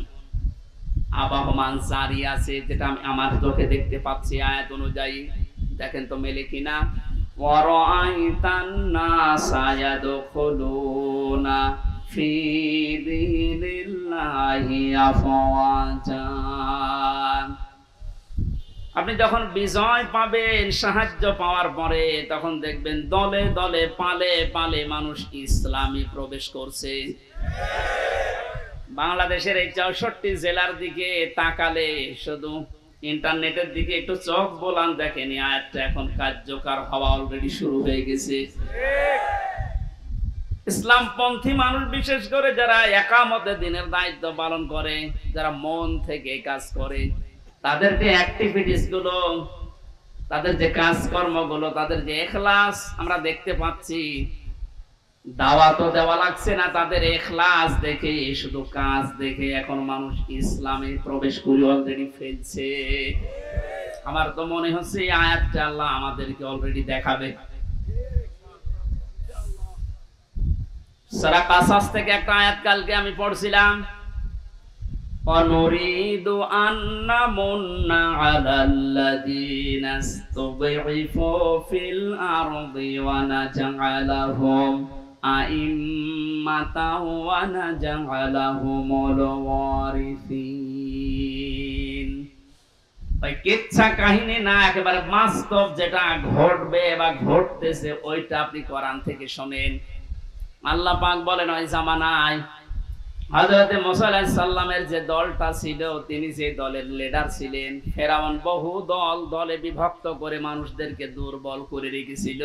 আবহমান জারি আছে, যেটা আমি আমার চোখে দেখতে পাচ্ছি আয়াত অনুযায়ী। দেখেন তো মেলে কিনা। ওয়ারাআইতান নাসা ইয়াদখুলুনা ফি দীনিল্লাহি আফওয়াজা। আপনি যখন বিজয় পাবেন, সাহায্য পাওয়ার পরে, তখন দেখবেন দলে দলে পালে পালে মানুষ ইসলামে প্রবেশ করছে। বাংলাদেশের এই 64 জেলার দিকে তাকালে, শুধু ইন্টারনেটের দিকে একটু চোখ বোলান, দেখেনি আয়াতটা এখন কার্যকর হওয়া অলরেডি শুরু হয়ে গেছে। ইসলামপন্থী মানুষ, বিশেষ করে যারা একামতে দিনের দায়িত্ব পালন করে, যারা মন থেকে কাজ করে, তাদের যে অ্যাক্টিভিটিস গুলো, তাদের যে কাজকর্মগুলো, তাদের যে ইখলাস আমরা দেখতে পাচ্ছি। দাওয়াতও দেওয়া লাগছে না, তাদের ইখলাস দেখে, শুধু কাজ দেখে এখন মানুষ ইসলামে প্রবেশ করে অলরেডি ফেলছে। আমার তো মনে হচ্ছে এই আয়াতটা আল্লাহ আমাদেরকে অলরেডি দেখাবে। সূরা কাসাস থেকে একটা আয়াত কালকে আমি পড়ছিলাম, অনুরিদু আন্না মুন্না আলাল্লাযীনা ইসতুযইফু ফিল আরদি ওয়া নাজআলাহুম আইম্মাতাও ওয়া নাজআলাহুমুল ওয়ারিসিন। ওই কিচ্ছা কাহিনী না, একেবারে বাস্তব যেটা ঘটবে বা ঘটতেছে ওইটা আপনি কোরআন থেকে শুনেন। আল্লাহ পাক বলেন, ওই জামানায় হযরত মুসা আলাইহিস সালামের যে দলটা ছিল, তিনি যে দলের লিডার ছিলেন, ফেরাউন বহু দলে বিভক্ত করে মানুষদেরকে দুর্বল করে রেখেছিল।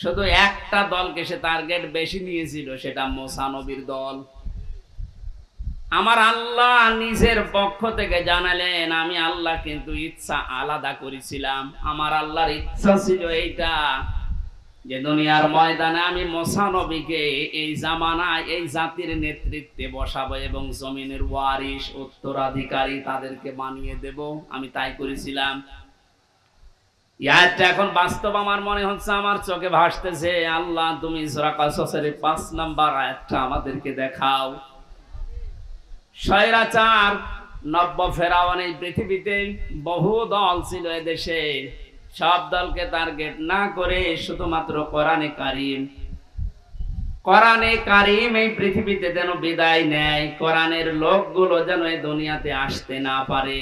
শুধু একটা দলকে সে টার্গেট বেশি নিয়েছিল, সেটা মুসা নবীর দল। আমার আল্লাহ নিজের পক্ষ থেকে জানালেন, আমি আল্লাহ কিন্তু ইচ্ছা আলাদা করেছিলাম। আমার আল্লাহর ইচ্ছা ছিল এইটা, যে দুনিয়ার ময়দানে আমি মুসা নবীকে এই জামানায় এই জাতির নেতৃত্বে বসাবো এবং জমিনের ওয়ারিস, উত্তরাধিকারী তাদেরকে বানিয়ে দেব। আমি তাই করেছিলাম। ইয়াটা এখন বাস্তব আমার মনে হচ্ছে, আমার চোখে ভাসতেছে। আল্লাহ, তুমি সূরা কাসাসের 5 নাম্বার আয়াতটা আমাদেরকে দেখাও। স্বৈরাচার নব্য ফেরাউন এই পৃথিবীতে বহু দল ছিল এদেশে, সব দলকে টার্গেট না করে শুধুমাত্র কোরআনে কারীম এই পৃথিবীতে যেন বিদায় নেয়, কোরআনের লোকগুলো যেন এই দুনিয়াতে আসতে না পারে,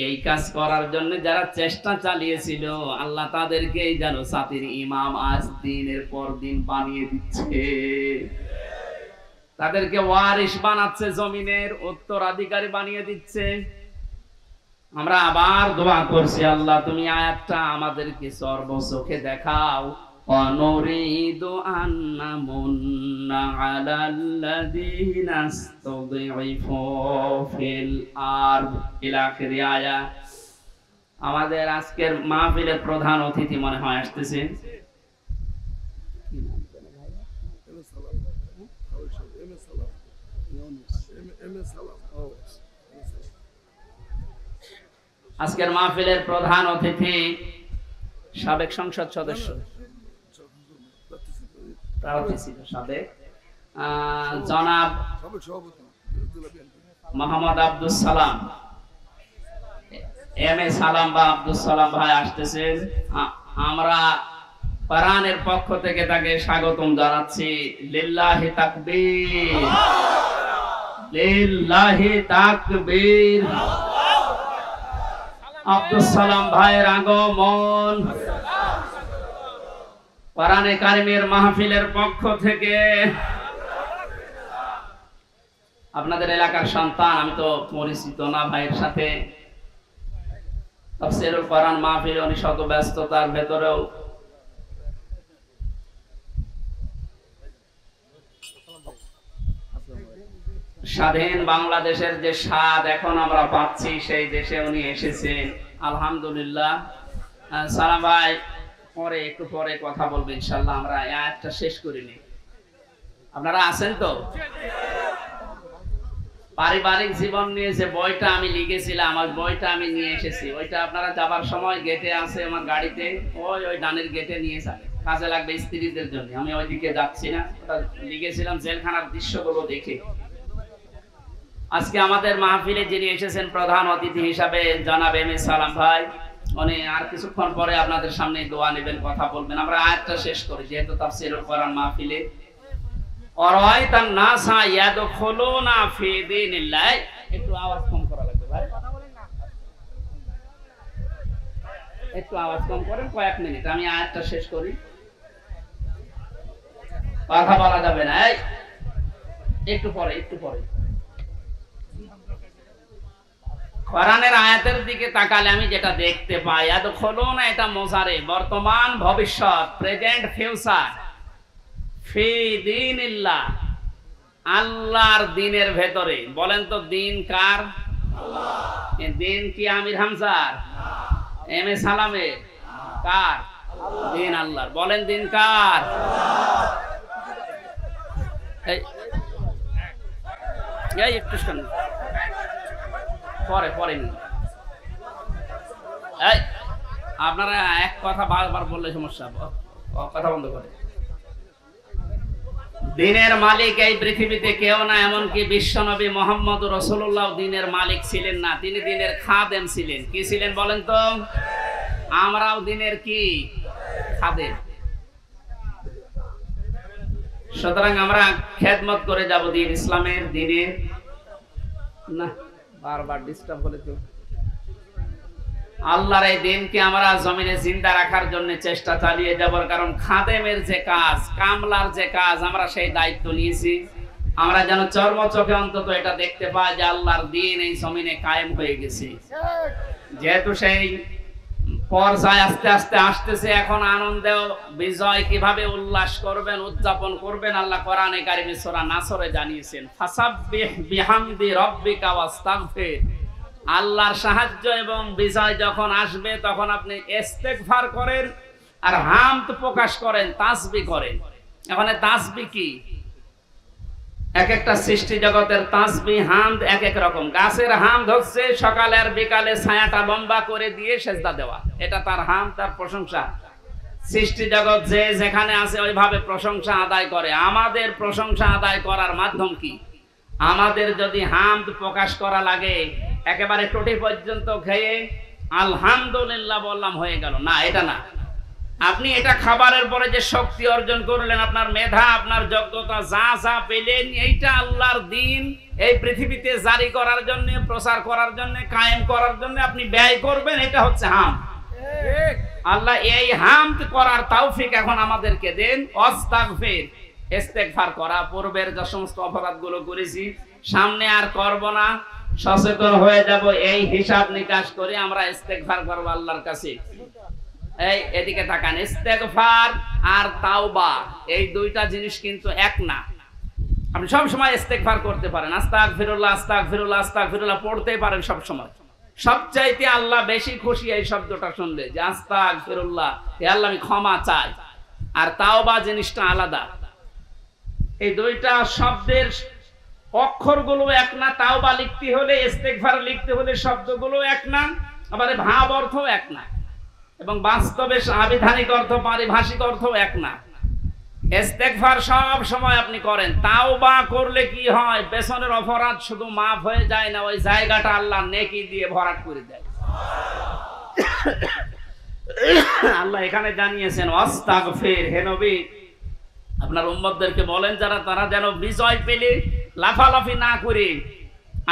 এই কাজ করার জন্য যারা চেষ্টা চালিয়েছিল, আল্লাহ তাদেরকেই যেন জাতির ইমাম আজ দিনের পর দিন বানিয়ে দিচ্ছে। তাদেরকে ওয়ারিস বানাচ্ছে, জমিনের উত্তরাধিকারী বানিয়ে দিচ্ছে। আমরা আবার দোয়া করছি, আল্লাহ তুমি আয়াতটা আমাদেরকে সর্বচোখে দেখাও। অনুরিদু আন্না মুন্না আলাল্লাযীনা ইসতুযইফু ফিল আরদ ইলা আখিরি আয়া। আমাদের আজকের মাহফিলের প্রধান অতিথি মনে হয় আসতেছেন। আজকের মাহফিলের প্রধান অতিথি সাবেক সংসদ সদস্য, সাবেক জনাব মোহাম্মদ আব্দুল সালাম, এম এ সালাম বা আব্দুল সালাম ভাই আসতেছেন। আমরা কোরআনের পক্ষ থেকে তাকে স্বাগতম জানাচ্ছি। লিল্লাহি তাকবীর, লিল্লাহি তাকবীর। আব্দুল সালাম ভাইয়ের আগমন কোরআনে কারিমের মাহফিলের পক্ষ থেকে। আপনাদের এলাকার সন্তান, আমি তো পরিচিত না ভাইয়ের সাথে। তাফসীরুল কোরআন মাহফিল, উনি শত ব্যস্ততার ভেতরেও স্বাধীন বাংলাদেশের যে স্বাদ এখন আমরা পাচ্ছি, সেই দেশে উনি এসেছেন, আলহামদুলিল্লাহ। সালাম ভাই পরে একটু পরে কথা বলবো ইনশাআল্লাহ, আমরা আয়াতটা শেষ করিনি। আপনারা আছেন তো? পারিবারিক জীবন নিয়ে যে বইটা আমি লিখেছিলাম, আমার বইটা আমি নিয়ে এসেছি। ওইটা আপনারা যাবার সময় গেটে আছে আমার গাড়িতে, ওই ডানের গেটে নিয়ে যাবে, কাজে লাগবে স্ত্রীদের জন্য। আমি ওইদিকে যাচ্ছি না, ওটা লিখেছিলাম জেলখানার দৃশ্যগুলো দেখে। আজকে আমাদের মাহফিলে যিনি এসেছেন প্রধান অতিথি হিসাবে জনাব এম এ সালাম ভাই, উনি আর কিছুক্ষণ পরে আপনাদের সামনে দোয়া নেবেন, কথা বলবেন। আমরা আয়াতটা শেষ করি, যেহেতু তাফসীরুল কোরআন মাহফিলে। অরাইতান নাসা ইয়াদখুলুনা ফি দীনিল্লাহ, একটু আওয়াজ কম করা লাগবে ভাই, একটু আওয়াজ কম করেন কয়েক মিনিট, আমি আয়াতটা শেষ করি, কথা বলা যাবে না। একটু পরে কোরআনের আয়াতের দিকে তাকালে আমি যেটা দেখতে পাই, ইয়াদখুলুনা এটা মুজারে, বর্তমান ভবিষ্যৎ, প্রেজেন্ট ফিউচার, ফি দীনিল্লাহ, আল্লাহর দ্বীনের ভেতরে। বলেন তো দ্বীন কার? আল্লাহ। এই দ্বীন কি আমির হামজার, এম এ সালামের? কার? দ্বীন আল্লাহর। বলেন দ্বীন কার? এই একটু শুনুন, পরে এই আপনারা এক কথা বারবার বললে সমস্যা, কথা বন্ধ করে। দ্বীনের মালিক এই পৃথিবীতে কেউ না, এমনকি বিশ্বনবী মুহাম্মদ রাসূলুল্লাহ দ্বীনের মালিক ছিলেন না, তিনি দ্বীনের খাদেম ছিলেন। কি ছিলেন বলেন তো? আমরাও দ্বীনের কি? খাদেম। সুতরাং আমরা খেদমত করে যাব দ্বীন ইসলামের, দ্বীনের না। বারবার ডিস্টার্ব হলে তো আল্লাহর এই দ্বীনকে আমরা জমিনে জিন্দা রাখার জন্য চেষ্টা চালিয়ে যাবার, কারণ খাদেমের যে কাজ, কামলার যে কাজ, আমরা সেই দায়িত্ব নিয়েছি। আমরা যেন চর্মচোখে অন্তত এটা দেখতে পাই যে আল্লাহর দ্বীন এই জমিনে কায়েম হয়ে গেছে। যেহেতু সেই পর্যায়ে আস্তে আস্তে আসতেছে, এখন আনন্দে বিজয় কিভাবে উল্লাস করবেন, উদযাপন করবেন, আল্লাহ কোরআনে কারিমে সূরা নাসরে জানিয়েছেন, ফাসাব্বিহ বিহামদি রাব্বিকা ওয়াস্তাগফির। আল্লাহর সাহায্য এবং বিজয় যখন আসবে তখন আপনি ইস্তেগফার করেন আর হামদ প্রকাশ করেন, তাসবিহ করেন। এখানে তাসবিহ কি? এক একটা সৃষ্টি জগতের তাসবিহ হামদ এক এক রকম। গাছের হামদ হচ্ছে সকালে আর বিকালে ছায়াটা লম্বা করে দিয়ে সেজদা দেওয়া, এটা তার হামদ, তার প্রশংসা। সৃষ্টি জগৎ যে যেখানে আছে ওইভাবে প্রশংসা আদায় করে। আমাদের প্রশংসা আদায় করার মাধ্যম কি? আমাদের যদি হামদ প্রকাশ করা লাগে একেবারে টোটি পর্যন্ত খেয়ে আলহামদুলিল্লাহ বললাম হয়ে গেল না, এটা না। আপনি এটা খাবারের পরে যে শক্তি অর্জন করলেন, আপনার মেধা, আপনার যোগ্যতা, যা যা পেলেন, এইটা আল্লাহর দ্বীন এই পৃথিবীতে জারি করার জন্য, প্রচার করার জন্য, কায়েম করার জন্য আপনি ব্যয় করবেন, এটা হচ্ছে হামদ। আল্লাহ এই হামদ করার তৌফিক এখন আমাদেরকে দেন। আস্তাগফির, ইস্তেগফার করা, পূর্বের যে সমস্ত অপরাধগুলো করেছি সামনে আর করব না, সচেতন হয়ে যাব, এই হিসাব নিকাশ করে আমরা ইস্তেগফার করব আল্লাহর কাছে। এই এদিকে তাকান, ইস্তেগফার আর তাওবা এই দুইটা জিনিস কিন্তু এক না। আপনি সব সময় ইস্তেগফার করতে পারেন, আস্তাগফিরুল্লাহ আস্তাগফিরুল্লাহ আস্তাগফিরুল্লাহ পড়তে পারেন সব সময়। সবচাইতে আল্লাহ বেশি খুশি এই শব্দটা শুনলে, যে আস্তাগফিরুল্লাহ, হে আল্লাহ আমি ক্ষমা চাই। আর তাওবা জিনিসটা আলাদা। এই দুইটা শব্দের অক্ষরগুলো এক না, তাওবা লিখতে হলে, ইস্তেগফার লিখতে হলে শব্দগুলো এক না, আবার ভাব অর্থ এক না, এবং বাস্তবে আবিধানিক অর্থ, পারিভাষিক অর্থ এক না। ইস্তেগফার সব সময় আপনি করেন, তাওবা করলে কি হয়? পেছনের অপরাধ শুধু মাফ হয়ে যায় না, ওই জায়গাটা আল্লাহ নেকি দিয়ে ভরাট করে দেয়। আল্লাহ এখানে জানিয়েছেন আস্তাগফির, হে নবী আপনার উম্মতদেরকে বলেন যারা, তারা যেন বিজয় পেলে লাফালাফি না করে,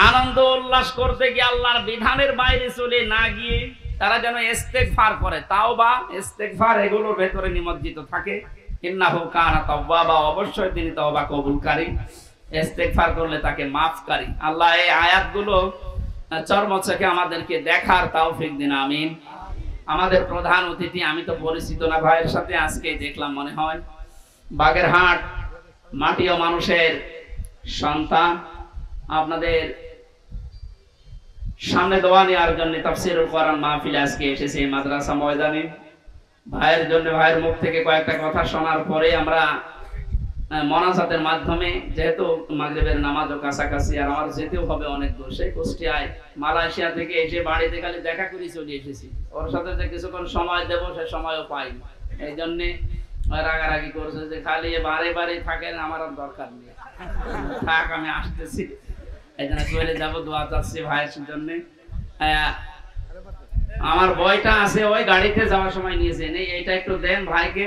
আনন্দ উল্লাস করতে গিয়ে আল্লাহর বিধানের বাইরে চলে না গিয়ে তারা যেন ইস্তেগফার করে। তাওবা, ইস্তেগফার এগুলোর ভেতরে নিমজ্জিত থাকে। ইন্নাহু কানা তাওয়াবা, অবশ্যই তিনি তওবা কবুলকারী, ইস্তেগফার করলে তাকে মাফকারী। আল্লাহ এই আয়াতগুলো চর্মচোখে আমাদেরকে দেখার তৌফিক দিন, আমিন। আমাদের প্রধান অতিথি, আমি তো পরিচিত না ভাইয়ের সাথে, আজকে দেখলাম মনে হয় বাগেরহাট মাটি ও মানুষের সন্তান, আপনাদের সামনে দোয়া নেওয়ার জন্য তাফসীরুল কোরআন মাহফিলে আজকে এসেছে এই মাদ্রাসা ময়দানে। ভাইয়ের জন্য, ভাইয়ের মুখ থেকে কয়েকটা কথা শোনার পরে আমরা মোনাজাতের মাধ্যমে, যেহেতু মাগরিবের নামাজও কাছাকাছি আর আমার যেতেও হবে অনেক দূর, সেই কুষ্টিয়ায় মালয়েশিয়া থেকে এসে বাড়িতে খালি দেখা করে চলে এসেছি। ওর সাথে যে কিছুক্ষণ সময় দেব সে সময়ও পাই, এই জন্যে রাগারাগি করছে যে খালি বারে বারে থাকেন, আমার আর দরকার নেই, থাক আমি আসতেছি। এই জন্য চলে যাবো, দোয়া চাচ্ছি ভাইয়ের জন্য। আমার বইটা আছে ওই গাড়িতে যাওয়ার সময় নিয়েছেন, এইটা একটু দেন ভাইকে।